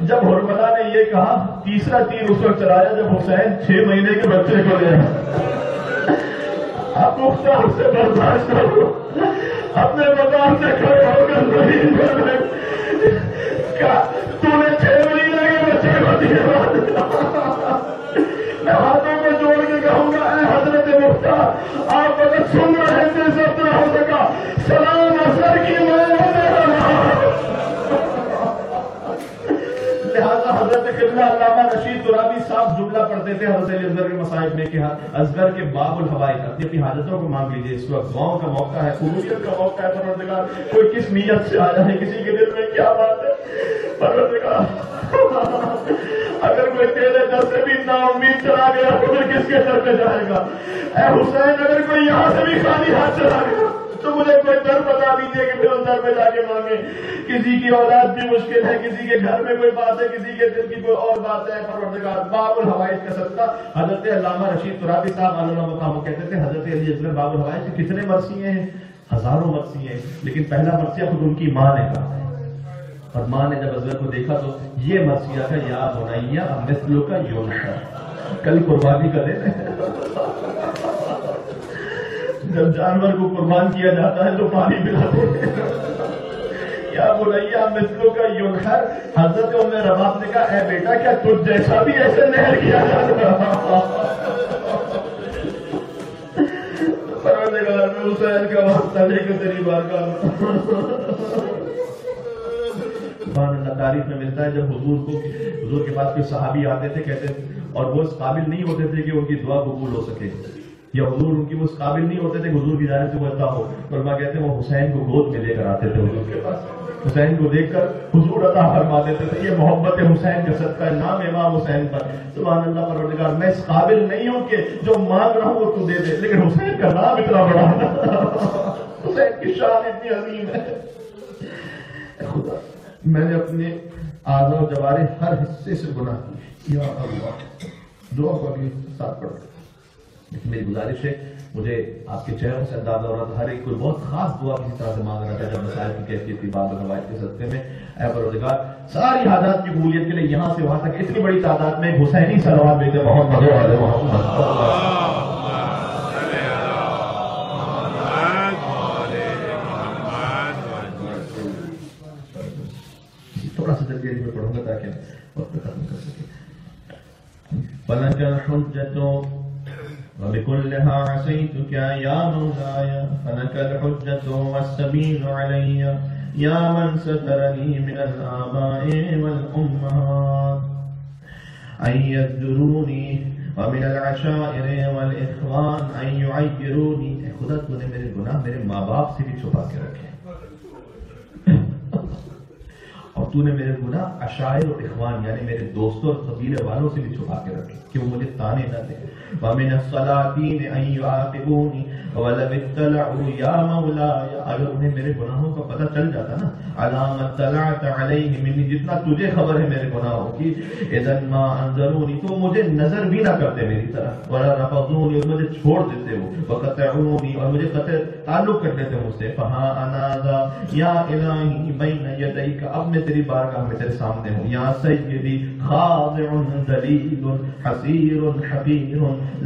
Speaker 3: جب حرملہ نے یہ کہا تیسرا تیر اس وقت چلایا جب حسین 6 مہینے کے بچے کو لے آپ مختار سے برداشت کرو، اپنے مقام سے کھڑے ہو کر زمین پر تو نے 6 مہینے کے بچے کو دیا۔ میں ہاتھوں کو جوڑ کے کہوں گا اے حضرت مختار آپ اگر سن رہے تھے سب نہ ہو سکا سلام اثر کی لہذا حضرت قبلہ علامہ رشید ترابی صاحب جملہ پڑھتے تھے حضرت علی اصغر کے مصائب میں کہ اصغر کے باب الحوائج، اپنی اپنی حاجتوں کو مانگ لیجیے، اس وقت دعاؤں کا موقع ہے، قبولیت کا موقع ہے۔ پروردگار کوئی کس نیت سے آیا ہے، کسی کے دل میں کیا بات ہے، پروردگار اگر کوئی تیرے در سے بھی نا امید چلا گیا تو پھر کس کے در پہ جائے گا؟ اے حسین اگر کوئی یہاں سے بھی خالی ہاتھ چلا گیا تو مجھے کوئی در بتا دیجیے کہ پھر اس در پہ جا کے مانگے۔ کسی کی اولاد بھی مشکل ہے، کسی کے گھر میں کوئی بات ہے، کسی کے دل کی کوئی اور بات ہے، پروردگار باب الحوائج کا صدقہ۔ حضرت علامہ رشید ترابی صاحب علیہ مقام کہتے تھے حضرت علی اصغر باب الحوائج سے کتنے مرثیے ہیں؟ ہزاروں مرثیے ہیں، لیکن پہلا مرثیہ خود ان کی ماں نے کہا ہے، اور ماں نے جب اصغر کو دیکھا تو یہ مرثیہ تھا یا بنیا مثلو کا یونسا، کل قربانی کا دن ہے، جب جانور کو قربان کیا جاتا ہے تو پانی پلاتے ہیں، یا بنیا مثلو کا ینحر، حضرت ام رباب نے کہا اے بیٹا کیا تجھ جیسا بھی ایسے نہر کیا جاتا؟ پروردگار میں حسین کا واسطہ لے کے تیری بارگاہ میں. سبحان اللہ. تاریخ میں ملتا ہے جب حضور کے پاس کوئی صحابی آتے تھے کہتے اور وہ اس قابل نہیں ہوتے تھے کہ ان کی دعا قبول ہو سکے، یا حضور ان کی وہ اس قابل نہیں ہوتے تھے کہ حضور کی جانب سے وہ عطا ہو، علماء کہتے ہیں وہ حسین کو گود میں لے کر آتے تھے حضور کے پاس، حسین کو دیکھ کر حضور عطا فرما دیتے تھے. یہ محبت حسین کا صدقہ ہے، نام امام حسین پر. سبحان اللہ. پروردگار میں اس قابل نہیں ہوں کہ جو مانگ رہا ہوں وہ تو دے دے، لیکن حسین کا نام اتنا بڑا ہے، حسین کی شان اتنی عظیم ہے. خدا میں نے اپنے اعضاء و جوارح ہر حصے سے گناہ کی. یا اللہ دعا کو ابھی ساتھ پڑھ. میری گزارش ہے، مجھے آپ کے چہروں سے اندازہ ہو رہا تھا ہر ایک کوئی بہت خاص دعا کسی طرح سے مانگ رہا تھا جب مسائل کی کیفیت تھی باب روایت کے صدقے میں. اے پروردگار ساری حاجات کی قبولیت کے لیے یہاں سے وہاں تک اتنی بڑی تعداد میں حسینی صلوات بھیجے محمد علیہ محمد. تھوڑا سا جلدی میں پڑھوں گا تاکہ وقت ختم کر سکے. فلك الحجة وبكلها عصيتك يا مولاي، فلك الحجة والسبيل علي يا من سترني من الآباء والأمهات أن يزجروني ومن العشائر والإخوان أن يعيروني. اے خدا تو نے میرے گناہ میرے ماں باپ سے بھی چھپا کے رکھے، اور تو نے میرے گناہ عشائر اور اخوان یعنی میرے دوستوں اور قبیلے والوں سے بھی چھپا کے رکھے کہ وہ مجھے طانے نہ دیں. وَمِنَ الصَّلَاطِينِ أَن يُعَاقِبُونِ وَلَوِ اطَّلَعُوا يَا مَوْلَايَ. اگر انہیں میرے گناہوں کا پتہ چل جاتا نا، عَلَىٰ مَا اطَّلَعْتَ عَلَيْهِ مِنِّي، جتنا تجھے خبر ہے میرے گناہوں کی، اِذًا مَا أَنظَرُونِي، تو مجھے نظر بھی نہ کرتے میری طرف، وَلَا رَفَضُونِي، اور مجھے چھوڑ دیتے وہ، وَقَطَعُونِي، اور مجھے قطع تعلق کر دیتے مجھ سے. فَهَا أَنَا ذَا يَا إِلَٰهِي بَيْنَ يَدَيْكَ، اب میں تیری بارگاہ میں تیرے سامنے ہوں. یا سیدی خاضع ذلیل حسیر حقیر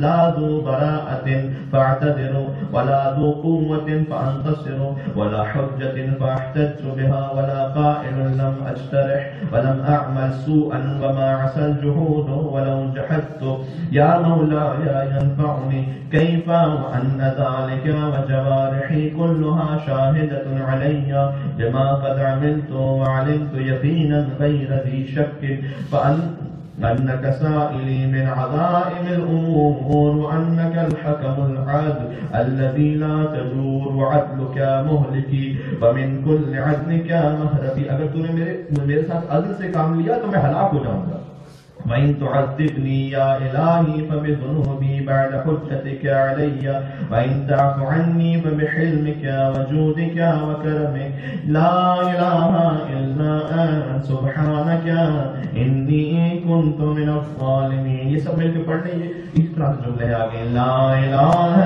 Speaker 3: لا ذو براءة فاعتذر ولا ذو قوة فانتصر ولا حجة فاحتج بها ولا قائل لم اجترح ولم اعمل سوءا وما عسى الجهود ولو جحدت. یا مولاي ينفعني كيف وأن ذلك وجوارحي كلها شاهدة علي بما قد عملت وعلمت يقينا غير ذي شك فأنك سائلي من عظائم الأمور وأنك الحكم العدل الذي لا تدور عدلك مهلكي ومن كل عدلك مهربي. اگر تو نے میرے ساتھ عدل سے کام لیا تو میں ہلاک ہو جاؤں گا. وَإِن تُعَذِّبْنِي يَا إِلَٰهِي فَبِذُنُوبِي بَعْدَ حُجَّتِكَ عَلَيَّ وَإِن تَعْفُ عَنِّي فَبِحِلْمِكَ وَجُودِكَ وَكَرَمِكَ لَا إِلَٰهَ إِلَّا أَنتَ سُبْحَانَكَ إِنِّي كُنتُ مِنَ الظَّالِمِينَ. یہ سب مل کے پڑھ لیں، یہ اس طرح سے جملے آگے. لا إِلَٰهَ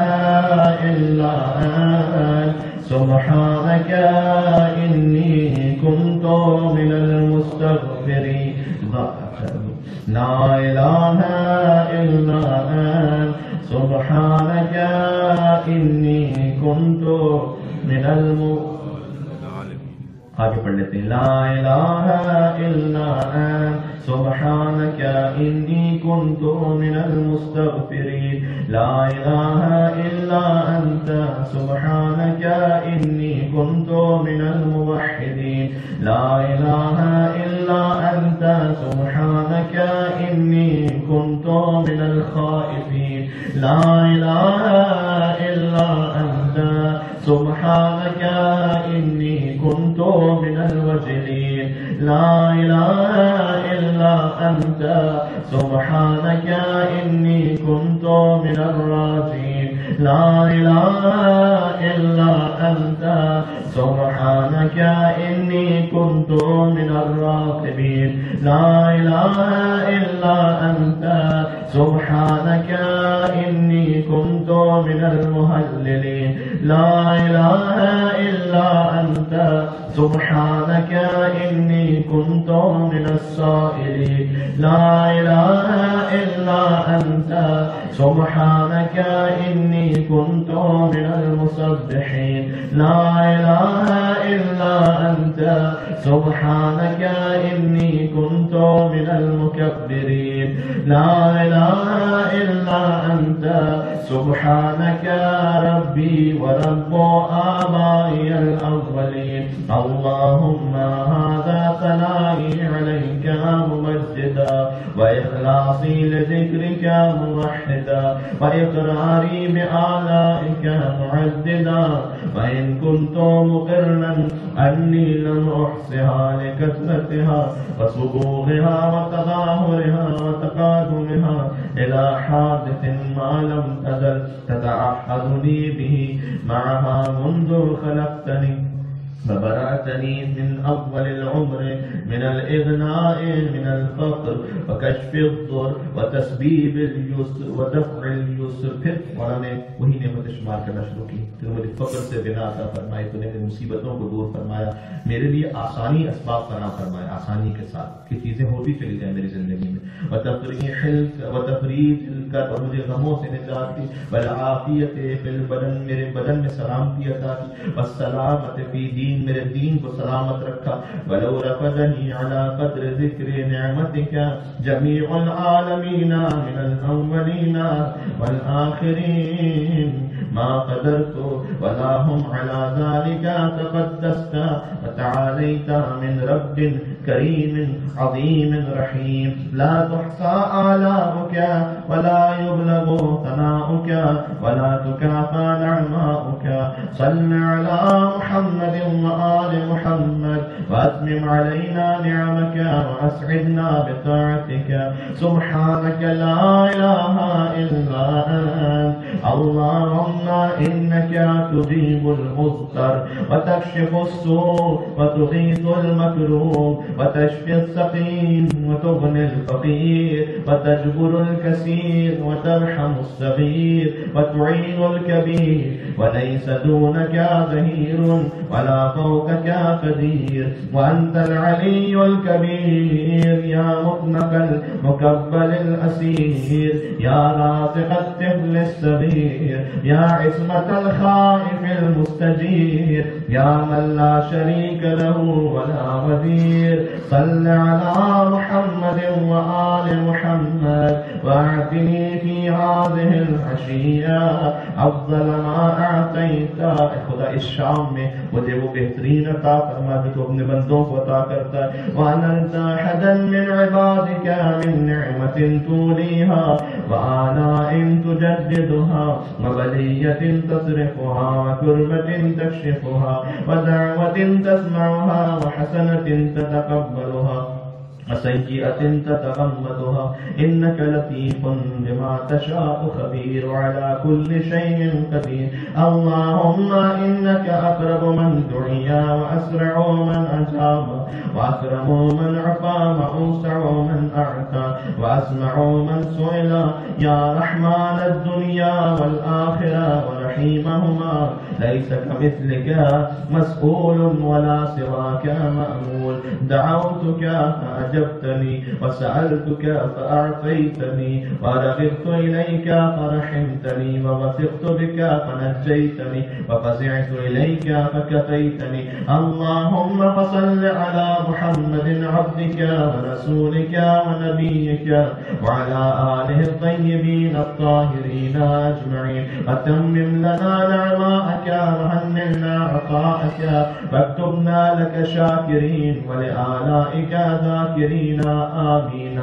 Speaker 3: إِلَّا أَنتَ سُبْحَانَكَ إِنِّي كُنتُ مِنَ الْمُسْتَغْفِرِينَ. لا إله إلا أنت سبحانك إني كنت من آگے پڑھ لیتے ہیں. لا إله إلا أنت سبحانك إني كنت من المستغفرين. لا إله إلا أنت سبحانك إني كنت من الموحدين. لا إله إلا أنت سبحانك إني كنت من الخائفين. لا إله إلا أنت سبحانك إني كنت من الوجلين. لا إله إلا أنت سبحانك إني كنت من الراجين. لا إله إلا أنت سبحانك إني كنت من الراقبين. لا إله إلا أنت سبحانك إني كنت من المهللين. لا إله إلا أنت سبحانك إني كنت من السائلين. لا إله إلا أنت سبحانك إني كنت من المسبحين. لا إله إلا أنت سبحانك إني كنت من المكبرين لا إله إلا أنت سبحانك ربي ورب آبائي الأولين اللهم هذا ثنائي عليك ممجدا وإخلاصي لذكرك موحدا وإقراري بآلائك معددا وإن كنت مقرا أني لم أحصها لكثرتها وسبوغها وتظاهرها وتقادمها إلى حادث ما لم تزل تتعهدني به معها منذ خلقتني فبرأتني من أول العمر من الإغناء من الفقر وكشف الضر وتسبيب اليسر ودفع اليسر. پھر مولا نے وہی نعمت شمار کرنا شروع کی. تو مجھے فقر سے غنا عطا فرمائی, تو نے میری مصیبتوں کو دور فرمایا, میرے لیے آسانی اسباب فراہم فرمایا, آسانی کے ساتھ کہ چیزیں ہوتی چلی جائیں میری زندگی میں. وتفریج الکرب, اور مجھے غموں سے نجات دی. والعافیت فی البدن, میرے بدن میں سلامتی عطا کی. والسلامت فی دین, میرے دین کو سلامت رکھا. ولو رفضنی علی قدر ذکر نعمتک جمیع العالمین من الاولین والآخرین ما قدرت ولا هم على ذلك تقدست وتعاليت من رب كريم عظيم رحيم لا تحصى آلاؤك ولا يبلغ ثناؤك ولا تكافى نعماؤك. صل على محمد وآل محمد وأتمم علينا نعمك وأسعدنا بطاعتك. سبحانك لا إله إلا أنت اللهم إنك تجيب المضطر وتكشف السوء وتغيث المكروب وتشفي السقيم وتغني الفقير وتجبر الكثير وترحم الصغير وتعين الكبير وليس دونك ظهير ولا فوقك قدير. وأنت العلي الكبير يا مطلق المكبل الأسير يا رازق الطفل الصغير يا عصمة الخائف المستجير يا من لا شريك له ولا وزير. صل على محمد وآل محمد واعطني في هذه العشية أفضل ما أعطيت. خدا اس شام میں مجھے وہ بہترین عطا فرما دے تو اپنے بندوں کو عطا کرتا ہے. وأنت أحدا من عبادك من نعمة توليها وآلاء تجددها وبلية تصرفها وكربة تكشفها ودعوة تسمعها وحسنة تتقبلها وسيئة تتغمدها إنك لطيف بما تشاء خبير وعلى كل شيء قدير. اللهم إنك أقرب من دعي وأسرع من أجاب وأكرم من عفا وأوسع من أعطى وأسمع من سئل يا رحمن الدنيا والآخرة ورحيمهما ليس كمثلك مسؤول ولا سواك مأمول. دعوتك فأجبتني وسألتك فأعطيتني ورغبت إليك فرحمتني ووثقت بك فنجيتني وفزعت إليك فكفيتني. اللهم فصل على محمد عبدك ورسولك ونبيك وعلى آله الطيبين الطاهرين أجمعين. وتمم لنا نعماءك وهنئنا عطاءك واكتبنا لك شاكرين ولآلائك ذاكرين. آمين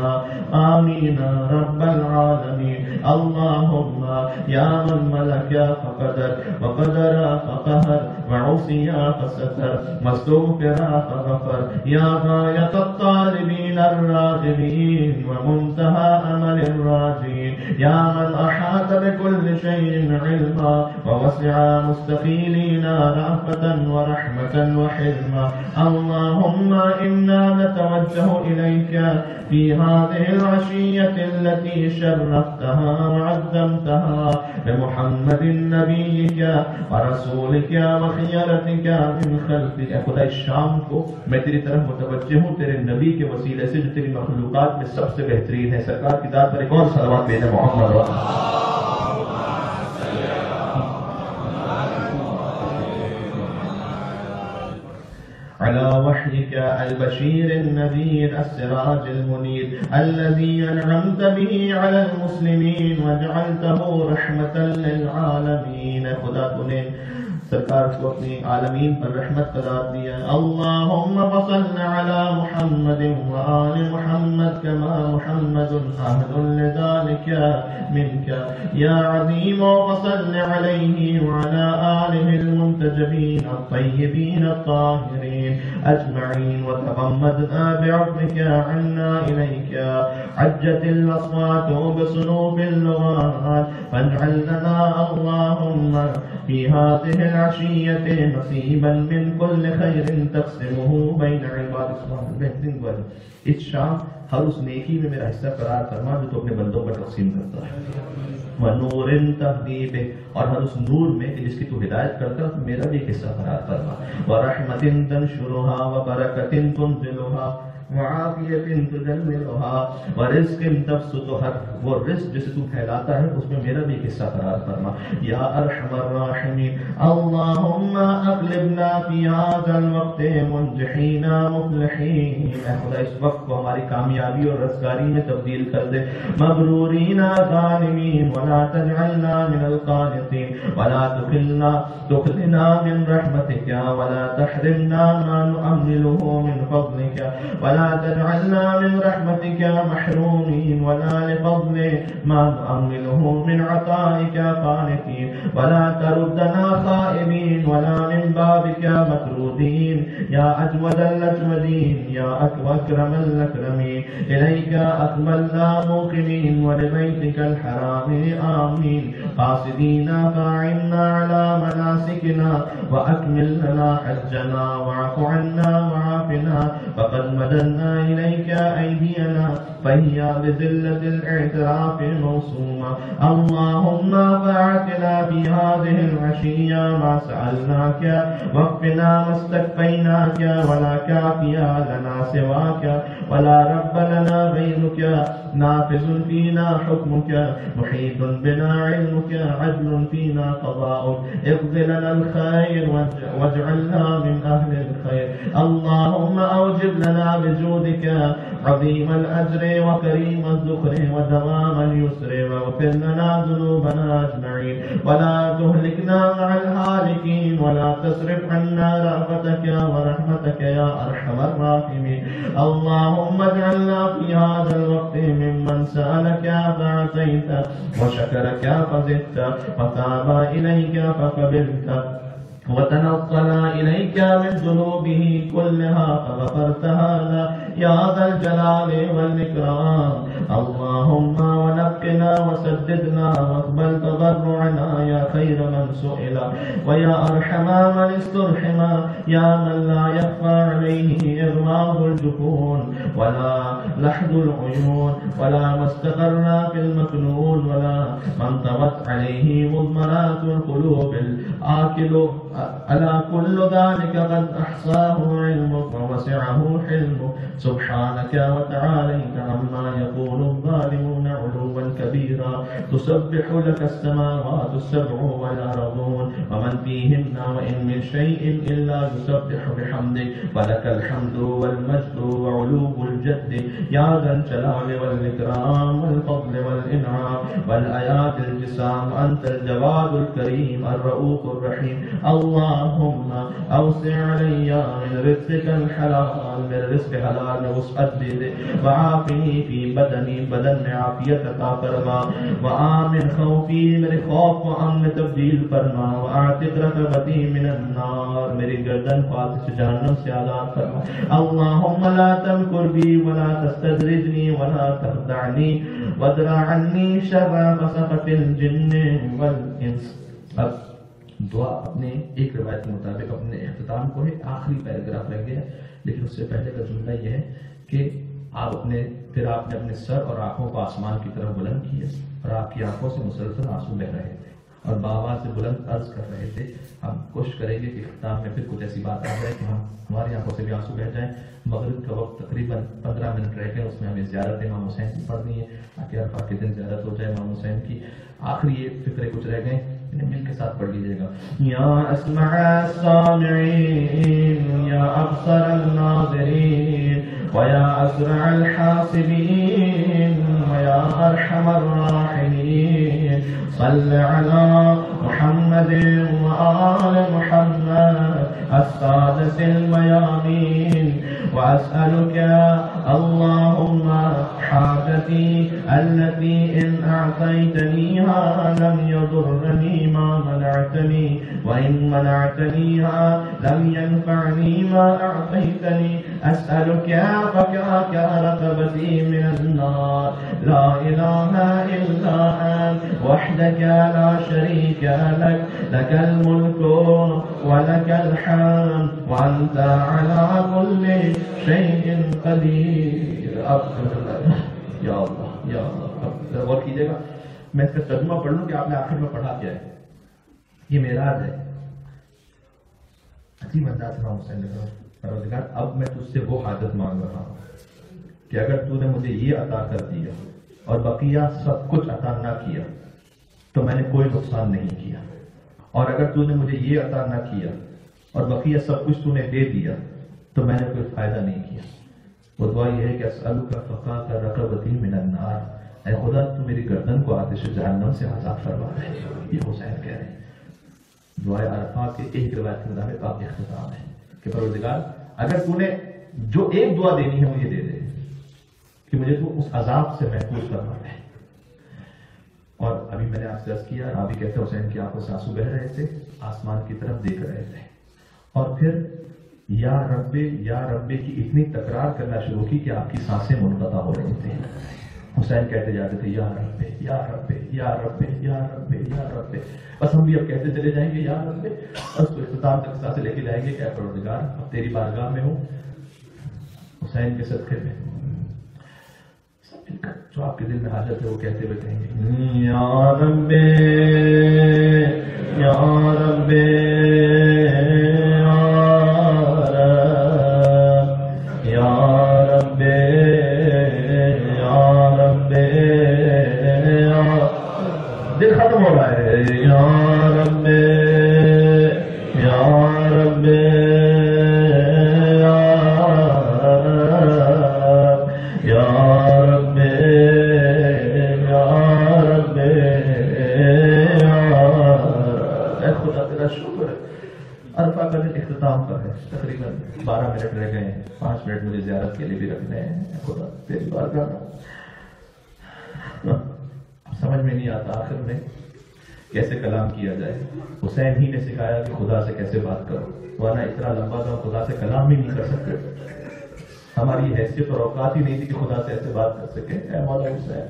Speaker 3: آمين رب العالمين. اللهم يا من ملك فقدر وقدر فقهر وعصي فستر واستغفر فغفر يا غاية الطالبين الراغبين ومنتهى أمل الراجين يا من أحاط بكل شيء علما ووسع مستقيلين رأفة ورحمة وحلما. اللهم إنا نتوجه إليك في هذه العشية التي شرفتها وعظمتها بمحمد نبيك ورسولك وخيرتك من خلفك. خدا اس شام کو میں تیری طرف متوجہ ہوں تیرے نبی کے وسیلے سے جو تیری مخلوقات میں سب سے بہترین ہے. سرکار کی ذات پر ایک اور صلوات بھیجیں محمد. على وحيك البشير النذير السراج المنير الذي أنعمت به على المسلمين وجعلته رحمة للعالمين. خدا تُنے سرکار کو اپنی عالمین پر رحمت قرار دیا. اللہم صل علی محمد وآل محمد كما محمد أهل لذلك منك يا عظيم. وصل عليه وعلى آله المنتجبين الطيبين الطاهرين أجمعين. وتغمدنا بعفوك عنا إليك عجت الأصوات بصنوف اللغات فاجعل لنا اللهم في هذه العشية نصيبا من كل خير تقسمه بين عباد. بہترین دعا ہے. اس شام ہر اس نیکی میں میرا حصہ قرار فرما جو تو اپنے بندوں پر تقسیم کرتا ہے. وَنُورٍ تَهْدِي بِهِ اور ہر اس نور میں کہ جس کی تو ہدایت کرتا ہے میرا بھی حصہ قرار فرما. وَرَحْمَةٍ تَنْشُرُهَا وَبَرَكَةٍ تُنْزِلُهَا وعافیت تجللها ورزق تبسطها. وہ رزق جسے تو پھیلاتا ہے اس میں میرا بھی حصہ قرار فرما. یا ارحم الراحمین. اللہم اغلبنا فی هذا الوقت منجحین مفلحین. اے خدا اس وقت کو ہماری کامیابی اور رزقاری میں تبدیل کر دے. مغرورین ظالمین ولا تجعلنا من القانطین ولا تخذنا من رحمتک ولا تحرمنا ما نؤمله من فضلک ولا تجعلنا من رحمتك محرومين ولا لفضل ما نؤمله من عطائك قانتين ولا تردنا خائبين ولا من بابك مطرودين. يا أجود الأجودين يا أكرم الأكرمين إليك أقبلنا موقنين ولبيتك الحرام آمين قاصدين فاعنا على مناسكنا وأكمل لنا حجنا واعف عنا وعافنا. فقد مددنا إليك أيدينا فهي بذلة الاعتراف موصومة. اللهم باعتنا في هذه العشية ما سألناك واكفنا ما استكفيناك ولا كافي لنا سواك ولا رب لنا غيرك. نافذ فينا حكمك محيط بنا علمك عدل فينا قضاؤك. اقض لنا الخير واجعلنا من أهل الخير. اللهم أوجب لنا بجودك عظيم الأجر وكريم الذخر ودوام اليسر واغفر لنا ذنوبنا أجمعين ولا تهلكنا مع الهالكين ولا تصرف عنا رأفتك ورحمتك يا أرحم الراحمين. اللهم اجعلنا في هذا الوقت ممن سألك فأعطيت وشكرك فزدت وتاب إليك فقبلت وتنصل إليك من ذنوبه كلها فغفرتها يا ذا الجلال والإكرام. اللهم ونقنا وسددنا واقبل تضرعنا يا خير من سئل ويا أرحم من استرحم يا من لا يخفى عليه إغماض الجفون ولا لحد العيون ولا ما استقر في المكنون ولا من طوت عليه مضمرات القلوب الآكل. ألا كل ذلك قد أحصاه علمك ووسعه حلمك. سبحانك وتعاليت عما يقول الظالمون علوا كبيرا. تسبح لك السماوات السبع والأرضون ومن فيهن وإن من شيء إلا يسبح بحمدك ولك الحمد والمجد وعلو الجد يا ذا الجلال والإكرام والفضل والإنعام والآيات الجسام. أنت الجواد الكريم الرؤوف الرحيم. اللهم اوسع علی من رزقك الحلال. میرے رزق حلال میں وسعت دے دے. وعافنی فی بدنی بدن میں عافیت عطا فرما. وآمن خوفی میرے خوف کو امن میں تبدیل فرما. واعتق رقبتی من النار میری گردن کو آتش جہنم سے آزاد فرما. اللهم لا تمکر بی ولا تستدرجنی ولا تخدعنی وادرع عنی شر فسقط الجن والانس. اب دعا اپنے ایک روایت کے مطابق اپنے اختتام کو ہے. آخری پیراگراف رہ گیا لیکن اس سے پہلے کا جملہ یہ ہے کہ آپ نے اپنے سر اور آنکھوں کو آسمان کی طرف بلند کیا اور آپ کی آنکھوں سے مسلسل آنسو بہ رہے تھے اور بآواز سے بلند عرض کر رہے تھے. ہم کوشش کریں گے کہ اختتام میں پھر کچھ ایسی بات آ جائے کہ ہماری آنکھوں سے بھی آنسو بہ جائیں. مغرب کا وقت تقریباً 15 منٹ رہ گئے. اس میں ہمیں زیارت امام حسین کی پڑھنی ہے تاکہ عرفہ کے دن زیارت ہو جائے امام حسین کی. آخری یہ فکرے کچھ رہ گئے مل کے ساتھ پڑھ لیجیے گا. یا اسمع السامعین یا ابصر الناظرین ویا اسرع الحاسبین ویا ارحم الراحمین صل علی محمد وآل محمد السادة الميامين وأسألك اللهم حاجتي التي إن أعطيتنيها لم يضرني ما منعتني وإن منعتنيها لم ينفعني ما أعطيتني أسألك فكاك رقبتي من النار لا إله إلا أنت وحدك لا شريك لك لك الملك ولك الحمد وأنت على كل شيء قدير. یا اللہ یا اللہ غور کیجیے گا. میں اس کا ترجمہ پڑھ لوں کہ آپ نے آخر میں پڑھا کیا ہے. یہ معراج ہے. عجیب انداز سے حسین نے کہا پروردگار اب میں تجھ سے وہ حاجت مانگ رہا ہوں کہ اگر تو نے مجھے یہ عطا کر دیا اور بقیہ سب کچھ عطا نہ کیا تو میں نے کوئی نقصان نہیں کیا, اور اگر تو نے مجھے یہ عطا نہ کیا اور بقیہ سب کچھ تو نے دے دیا تو میں نے کوئی فائدہ نہیں کیا. وہ دعا یہ ہے کہ اسألک فقاک رقبتی من النار, اے خدا تو میری گردن کو آتش جہنم سے آزاد فرما دے. یہ حسین کہہ رہے ہیں. دعائے عرفات کے ایک روایت کے مطابق آپ اختتام ہے کہ پروردگار اگر تو نے جو ایک دعا دینی ہے مجھے دے دے کہ مجھے تو اس عذاب سے محفوظ فرما دے. اور ابھی میں نے آپ سے عرض کیا, ابھی کہتے ہیں حسین کی آنکھوں سے آنسو بہ رہے تھے, آسمان کی طرف دیکھ رہے تھے, اور پھر یا رب کی اتنی تکرار کرنا شروع کی کہ آپ کی سانسیں منقطع ہو رہی تھیں. حسین کہتے جاتے تھے یا رب یا رب یا رب یا رب یا رب. بس ہم بھی اب کہتے چلے جائیں گے یا رب, بس تو اختتام تک سانسیں لے کے جائیں گے کہ اے پروردگار اب تیری بارگاہ میں ہوں. حسین کے صدقے میں سب مل کر جو آپ کے دل میں حاجت ہے وہ کہتے ہوئے کہیں گے یا رب یا رب دل ختم ہو رہا ہے. یا رب یا رب یا رب یا رب اے خدا تیرا شکر ہے. عرفہ کا دن اختتام پر ہے, تقریباً 12 منٹ رہ گئے ہیں, 5 منٹ مجھے زیارت کے لیے بھی رکھنے ہیں. خدا تیری بارگاہ سمجھ میں نہیں آتا آخر میں کیسے کلام کیا جائے. حسین ہی نے سکھایا کہ خدا سے کیسے بات کرو, ورنہ اتنا لمبا تو خدا سے کلام بھی نہیں کر سکتے. ہماری حیثیت اور اوقات ہی نہیں تھی کہ خدا سے ایسے بات کر سکے. اے مولا حسین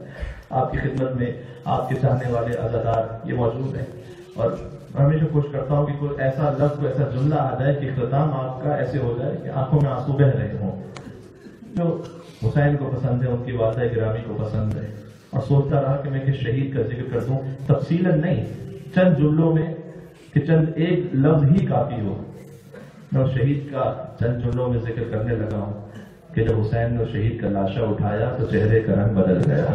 Speaker 3: آپ کی خدمت میں آپ کے چاہنے والے عزادار یہ موجود ہیں, اور میں ہمیشہ کوشش کرتا ہوں کہ کوئی ایسا لفظ ایسا جملہ آ جائے کہ اختتام آپ کا ایسے ہو جائے کہ آنکھوں میں آنسو بہ رہے ہوں. جو حسین کو پسند ہے, ان کی والدہ گرامی کو پسند ہے, اور سوچتا رہا کہ میں کہ شہید کا ذکر کر دوں تفصیلاً نہیں, چند جملوں میں کہ چند ایک لفظ ہی کافی ہو. میں شہید کا چند جملوں میں ذکر کرنے لگا ہوں کہ جب حسین نے شہید کا لاشا اٹھایا تو چہرے کا رنگ بدل گیا.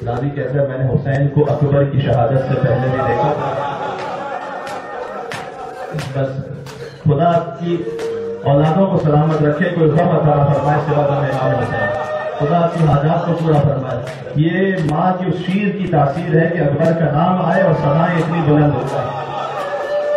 Speaker 3: راوی کہتا ہے میں نے حسین کو اکبر کی شہادت سے پہلے بھی دیکھا. بس خدا کی اولادوں کو سلامت رکھے, کوئی غم عطا فرمائے سوا میں امام حسین. خدا کی حاجات کو پورا فرمائے. یہ ماں کی اس شیر کی تاثیر ہے کہ اکبر کا نام آئے اور ثنائیں اتنی بلند ہو جائے.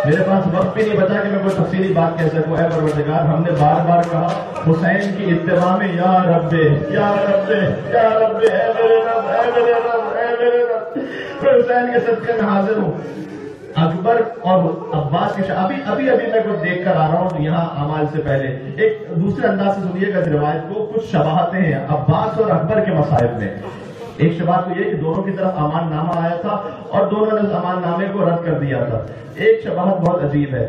Speaker 3: میرے پاس وقت بھی نہیں بچا کہ میں کوئی تفصیلی بات کہہ سکوں. اے پروردگار ہم نے بار بار کہا حسین کی اتباع میں یا رب یا رب یا رب اے میرے رب اے میرے رب اے میرے رب. میں حسین کے صدقے میں حاضر ہوں. اکبر اور عباس کی ابھی میں کچھ دیکھ کر آ رہا ہوں یہاں اعمال سے پہلے. ایک دوسرے انداز سے سنیے گا روایت کو. کچھ شباہتیں ہیں عباس اور اکبر کے مصائب میں. ایک شباہت تو یہ کہ دونوں کی طرف امان نامہ آیا تھا اور دونوں نے اس امان نامے کو رد کر دیا تھا. ایک شباہت بہت عجیب ہے,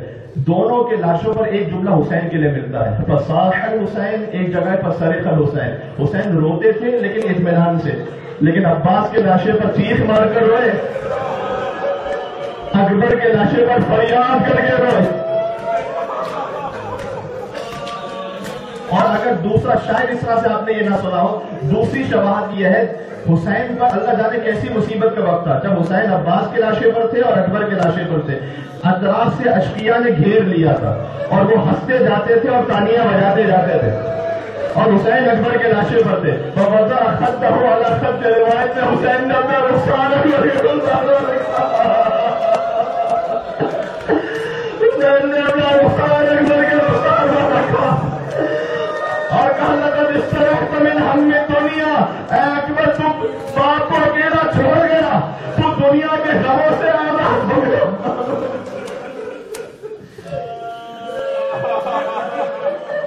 Speaker 3: دونوں کے لاشوں پر ایک جملہ حسین کے لیے ملتا ہے, فصاح الحسین, ایک جگہ پر صرخ الحسین. حسین روتے تھے لیکن اطمینان سے, لیکن عباس کے لاشے پر چیخ مار کر روئے, اکبر کے لاشے پر فریاد کر کے روئے. اور اگر دوسرا شاید اس طرح سے آپ نے یہ نہ سنا ہو. دوسری شواہد یہ ہے حسین کا اللہ جانے کیسی مصیبت کا وقت تھا جب حسین عباس کے لاشے پر تھے اور اکبر کے لاشے پر تھے. اطراف سے اشقیاء نے گھیر لیا تھا اور وہ ہنستے جاتے تھے اور تانیاں بجاتے جاتے تھے اور حسین اکبر کے لاشے پر تھے. وَوَضَعَ خَطَّهُ عَلَى خَطِّ روایت میں حسین نے اپنا رخسار حسین نے اپنا رخسار اکبر کے رخسار پر رکھا اور کہا لقد استرحت من ہم دنیا. اے اکبر تم باپ کو اکیلا چھوڑ گیا تو دنیا کے غموں سے آزاد ہو گیا.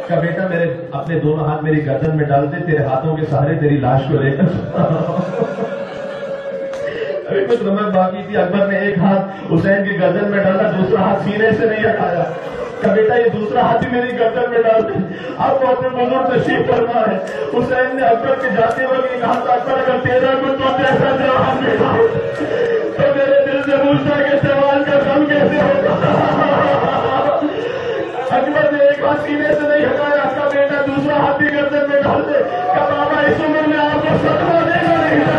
Speaker 3: کا بیٹا میرے اپنے دونوں ہاتھ میری گردن میں ڈال دے, تیرے ہاتھوں کے سہارے تیری لاش کو لے کر. ابھی کچھ نمک باقی تھی, اکبر نے ایک ہاتھ حسین کی گردن میں ڈالا, دوسرا ہاتھ سینے سے نہیں ہٹایا. کا بیٹا یہ دوسرا ہاتھ ہی میری گردن میں ڈال دے. اب وہ اپنے بزرگ تشریف فرما ہے. حسین نے اکبر کے جاتے وقت یہ کہا تھا اکبر اگر تیرا کچھ تو ایسا جواب ملا تو میرے دل سے پوچھتا کہ سوال کا غم کیسے ہوگا. اکبر نے ایک ہاتھ سینے سے نہیں ہٹایا. کا بیٹا دوسرا ہاتھ بھی گردن میں ڈال دے. کا بابا اس عمر میں آپ کو صدمہ دینا نہیں تھا,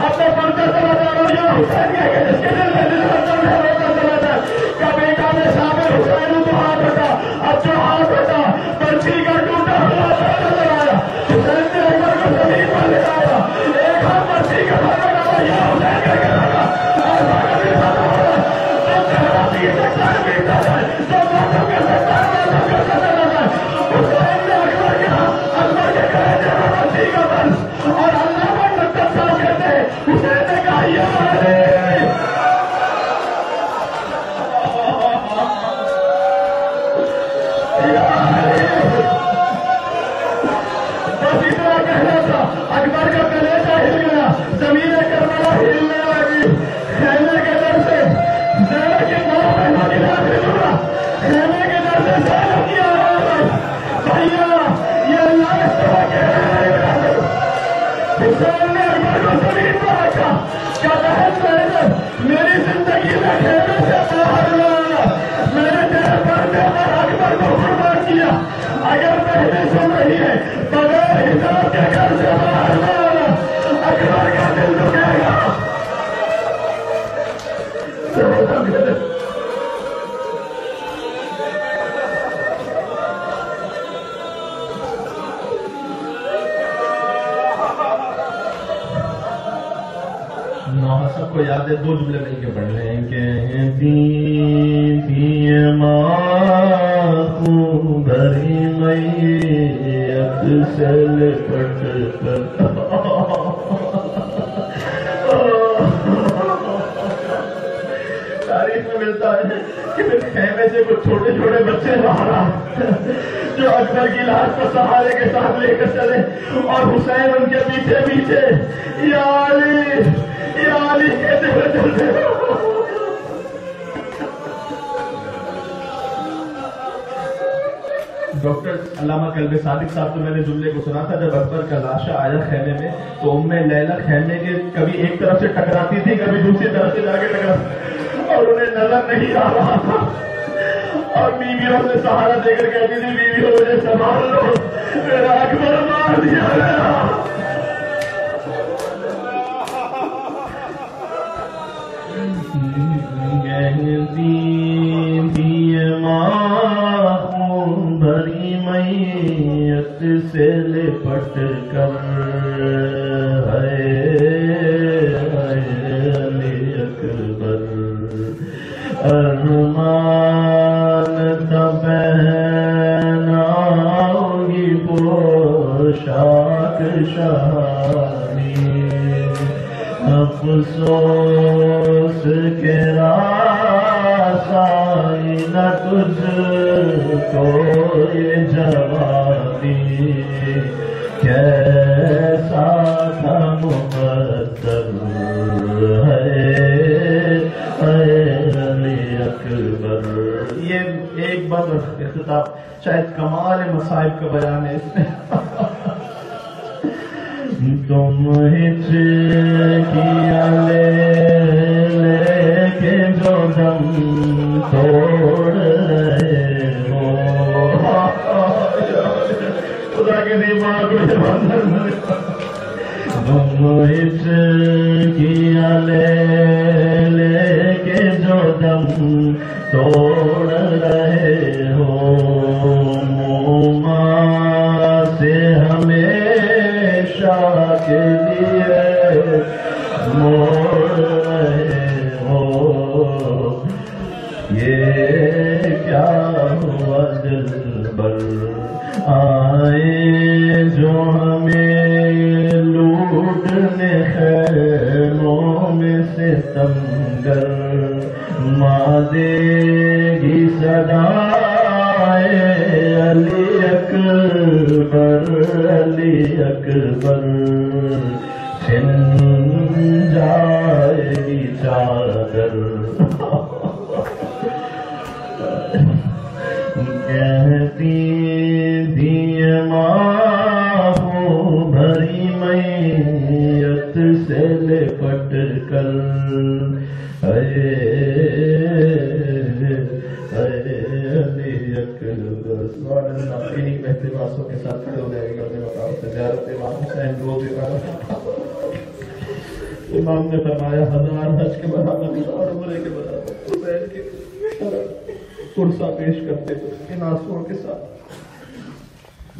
Speaker 3: اپنا پڑھتا چلا جا رہا یا حسین کے جس کے دل میں دل کرتا ہے روتا چلا جائے. کا بیٹا میں شامل حسین تو ہاتھ ہٹا, اب جو ہاتھ ہٹا پرچی کا ٹوٹا ہوا چلا آیا. حسین نے اکبر کو زمین پر لے آیا, ایک ہاتھ پرچی کا بھاگا ڈالا یا حسین کر کے رکھا اور بھاگا بھی ختم ہو رہا. جو چہرہ بھی سکتا ہے بیٹا جائے, جو موسم کے سکتا ہے موسم کے چلا جائے. حسین نے اکبر کے کرے دینا پرچی کا بس اور اللہ پر مقصد صاحب کہتے ہیں. حسین نے کہا یا بس اتنا کہنا تھا. اکبر کا کلیجہ ہل گیا, زمین کربلا ہلنے لگی. خیمے کے در سے زینب کے نام بہنوں کی لاش سے جڑا, خیمے کے در سے زینب کی آواز, بھیا یہ اللہ کے سوا کہہ رہے ہیں. حسین نے اکبر کو زمین پر رکھا. کیا بہن زینب میری زندگی میں خیمے سے باہر نہ آنا, میں نے تیرے پردے پر اکبر کو قربان کیا. اگر پہلے سن رہی ہے بغیر حساب کے گھر سے باہر نہ آنا, اکبر کا دل دکھے گا. سب کو یاد ہے, دو جملے نہیں کے پڑھ لیں. کہتی تھی ماں بھری میت سے لپٹ کر. تاریخ میں ملتا ہے کہ پھر خیمے سے کچھ چھوٹے چھوٹے بچے باہر آئے جو اکبر کی لاش کو سہارے کے ساتھ لے کر چلے اور حسین ان کے پیچھے پیچھے یا علی کہتے ہوئے چلتے. ڈاکٹر علامہ قلبِ صادق صاحب تو میں نے جملے کو سنا تھا, جب اکبر کا لاشا آیا خیمے میں تو ام لیلا خیمے کے کبھی ایک طرف سے ٹکراتی تھی, کبھی دوسری طرف سے جا کے ٹکراتی, اور انہیں نظر نہیں آ رہا تھا. اور بیویوں سے سہارا دے کر کہتی تھی بیویوں مجھے سنبھال لو, میرا اکبر مار دیا گیا. بھری میت سے لپٹ کر علی اکبر ارمان تبہناؤگی پوشاک شہانی, افسوس کے راسائی نہ تجھ کو یہ جوانی, کیسا تھا مقدر ہے علی اکبر. یہ ایک بات اختتام شاید کمال مصائب کا بیان ہے اس میں. تم ہچ کیا لے کے جو دم توڑ رہے ہو, خدا کیا لے کے جو دم توڑ رہے ہو موما سے ہمیشہ کے لیے موڑ رہے ہو یہ کیا ہوا دلبر آئے جو ہمیں لوٹنے خیموں میں ستمگر ماں دے گی صدائے علی اکبر علی اکبر چھن جائے گی چادر کہتی تھی ماں بھری میت سے لپٹ کر اپنی بہتے باسوں کے ساتھ کھڑے ہو جائے گا اپنے مقام سے زیارت امام حسین روز امام نے فرمایا 1000 حج کے برابر اور عمرے کے برابر حسین کے قرصہ پیش کرتے تھے ان آنسوؤں کے ساتھ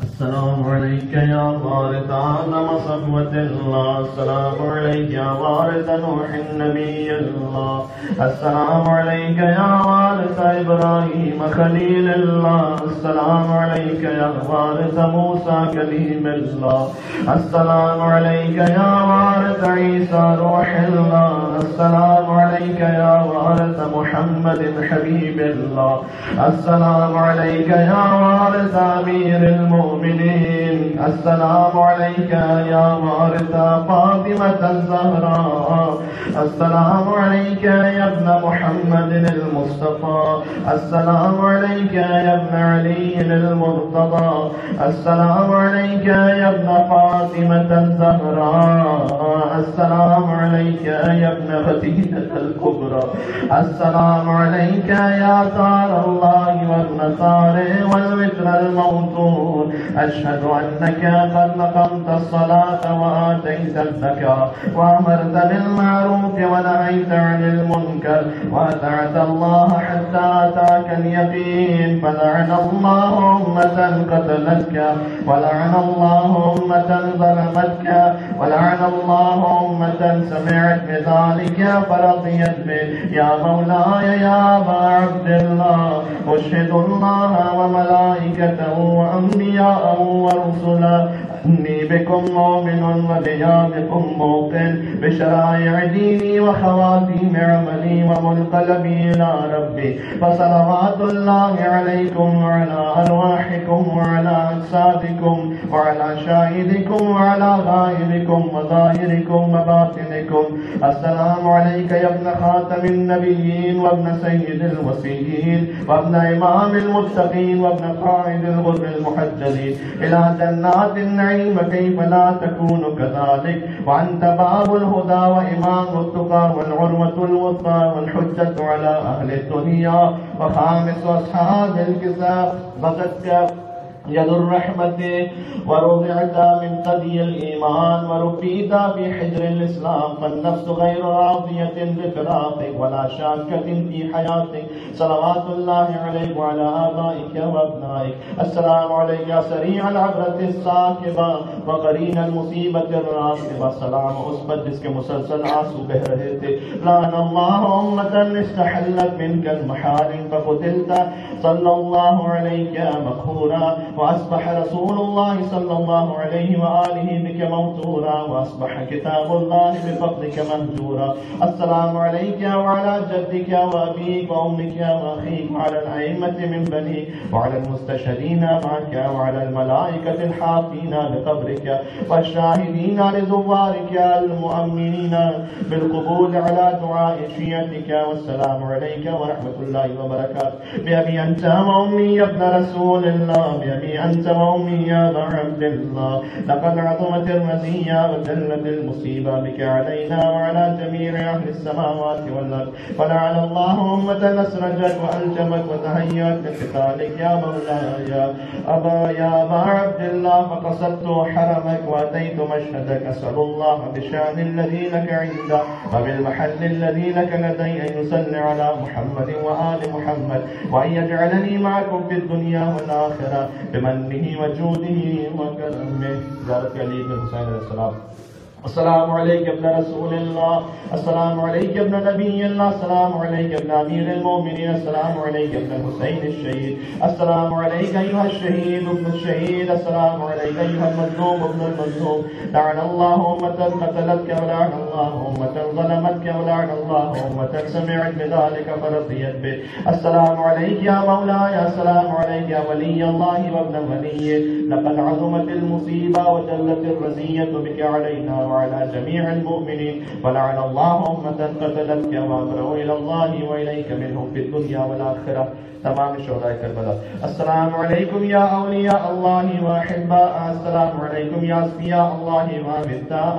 Speaker 3: السلام علیک یا وارث آدم صفوة اللہ السلام علیک یا وارث نوح النبی اللہ السلام علیک یا وارث ابراہیم خلیل اللہ السلام علیک یا وارث موسیٰ کلیم اللہ السلام علیک یا وارث عیسیٰ روح اللہ السلام علیک یا وارث محمد حبیب اللہ السلام علیک یا وارث امیر المؤمنین السلام علیک یا وارث فاطمة الزہراء السلام علیک یا ابن محمد المصطفى السلام علیک یا ابن علی المرتضى السلام علیک یا ابن فاطمة الزہراء السلام علیک یا ابن خدیجة الكبرى السلام علیک یا تار اللہ وابن تار والوتر الموتور اشهد انك قد نقمت الصلاة وآتيت الزكاة وأمرت بالمعروف ونهيت عن المنكر وأطعت الله حتى أتاك اليقين فلعن الله أمة قتلتك ولعن الله أمة ظلمتك ولعن الله أمة سمعت بذلك فرضيت به يا مولاي يا أبا عبد الله أشهد الله وملائكته وأنبياءه ورسله إني بكم مؤمن وبيامكم موقن بشرائع ديني وخواتيم عملي ومنقلبي إلى ربي فصلوات الله عليكم وعلى أرواحكم وعلى أجسادكم وعلى شاهدكم وعلى غائبكم وظاهركم وباطنكم السلام عليك يا ابن خاتم النبيين وابن سيد الوصيين وابن إمام المتقين وابن قائد الغر المحجلين إلى جنات النعيم كيف لا تكون كذلك وأنت باب الهدى وإمام التقى والعروة الوثقى والحجة على أهل الدنيا وخامس أصحاب الكساء بغتك يد الرحمة ورضعت من قدي الإيمان وربيت في حجر الإسلام فالنفس غير راضية بفراقك ولا شاكة في حياتك صلوات الله عليك وعلى آبائك وأبنائك السلام عليك يا سريع العبرة الساكبة وقرين المصيبة الراكبة سلام أثبت جس کے مسلسل آنسو بہ رہے تھے لعن الله أمة استحلت منك المحارم فقتلت صلى الله عليك مقهورا وأصبح رسول الله صلى الله عليه وآله بك موتورا وأصبح كتاب الله بفضلك مهجورا السلام عليك وعلى جدك وأبيك وأمك وأخيك وعلى الأئمة من بنيك وعلى المستشهدين معك وعلى الملائكة الحافين بقبرك والشاهدين لزوارك المؤمنين بالقبول على دعاء شيعتك والسلام عليك ورحمة الله وبركاته بأبي أنت وأمي يا ابن رسول الله بأبي بأبي أنت وأمي يا أبا عبد الله لقد عظمت الرزية وجلت المصيبة بك علينا وعلى جميع أهل السماوات والأرض فلعل الله أمة أسرجت وألجمت وتهيأت لقتالك يا مولاي يا أبا عبد الله فقصدت حرمك وأتيت مشهدك أسأل الله بشأن الذي لك عنده وبالمحل الذي لك لدي أن يصلي على محمد وآل محمد وأن يجعلني معكم في الدنيا والآخرة بمنه وجوده وكرمه. زيارة علي بن حسين علیہ السلام. السلام عليك ابن رسول الله السلام عليك ابن نبي الله السلام عليك ابن أمير المؤمنين السلام عليك ابن الحسين الشهيد السلام عليك أيها الشهيد ابن الشهيد السلام عليك أيها المظلوم ابن المظلوم لعن الله أمة قتلتك ولعن الله أمة ظلمتك ولعن الله أمة سمعت بذلك فرضيت به. السلام عليك يا مولاي السلام عليك يا ولي الله وابن وليه لقد عظمت المصيبة وجلت الرزية بك علينا وعلى جميع المؤمنين ولعن الله أمة قتلتك وأبرأوا إلى الله وإليك منهم في الدنيا والآخرة. تمام شهداء کربلا. السلام علیکم یا اولیاء اللہ واحباء السلام علیکم یا اصفیاء اللہ وامداء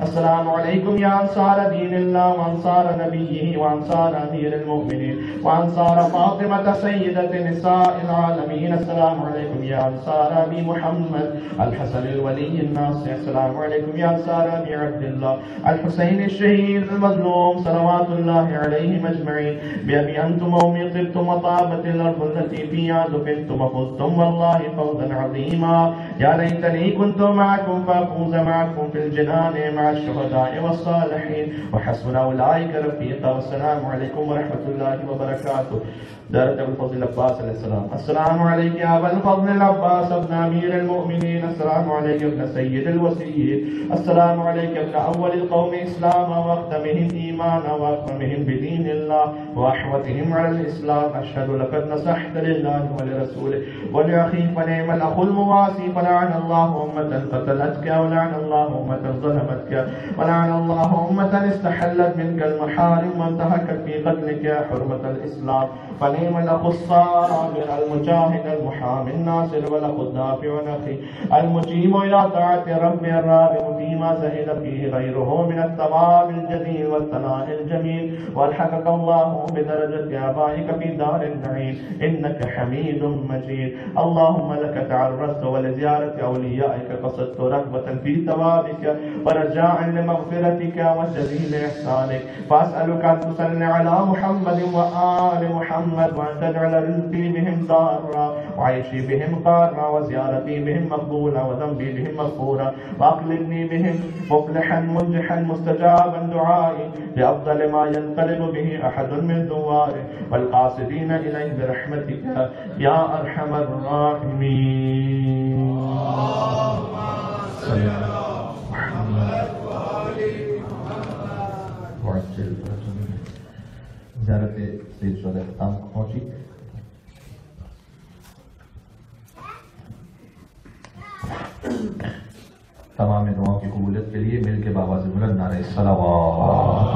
Speaker 3: السلام علیکم یا انصار دین اللہ وانصار نبیہ وانصار امیر المؤمنین وانصار فاطمة سیدت نساء العالمین السلام علیکم یا انصار ابی محمد الحسن الولی الناصر السلام علیکم یا انصار ابی عبداللہ الحسین الشہید المظلوم صلوات اللہ علیہم اجمعین بأبی انتم وأمي طبتم وطابت الأرض التي فيها دفنتم وفزتم والله فوزا عظيما. يا ليتني كنت معكم فأفوز معكم في الجنان مع الشهداء والصالحين وحسن أولئك رفيقا. والسلام عليكم ورحمة الله وبركاته. زيارة أبو الفضل العباس عليه السلام. السلام عليك يا أبا الفضل العباس ابن أمير المؤمنين السلام عليك ابن سيد الوسيين السلام عليك ابن أول القوم إسلاما وأختمهم إيمانا وأكرمهم بدين الله وأحوتهم على الإسلام. أشهد لقد نصحت لله ولرسوله ولأخيك فنعم الأخ المواسي فلعن الله أمة قتلتك ولعن الله أمة ظلمتك ولعن الله أمة استحلت منك المحارم وانتهكت في قتلك يا حرمة الإسلام. فنعم الأخ الصابر المجاهد المحامي الناصر والأخ الدافع والأخي المجيب إلى طاعة رب الراغب فيما زهد فيه غيره من الثواب الجزيل والثناء الجميل. والحقك الله بدرجة آبائك في دار النعيم إنك حميد مجيد. اللهم لك تعرضت ولزيارة أوليائك قصدت رغبة في ثوابك ورجاء لمغفرتك وجزيل إحسانك فأسألك أن تصلي على محمد وآل محمد وأن تجعل رزقي بهم دارا وعيشي بهم قارا وزيارتي بهم مقبولا وذنبي بهم مغفورا وأقلبني بهم مفلحا منجحا مستجابا دعائي بأفضل ما ينقلب به أحد من ثواره والقاصدين إليه برحمتك يا أرحم الراحمين. صلى الله محمد وعجل زیارت سید شہداء اختتام پہنچی. تمام دعاؤں کی قبولیت کے لیے مل کے بآواز بلند نعرہ صلوات.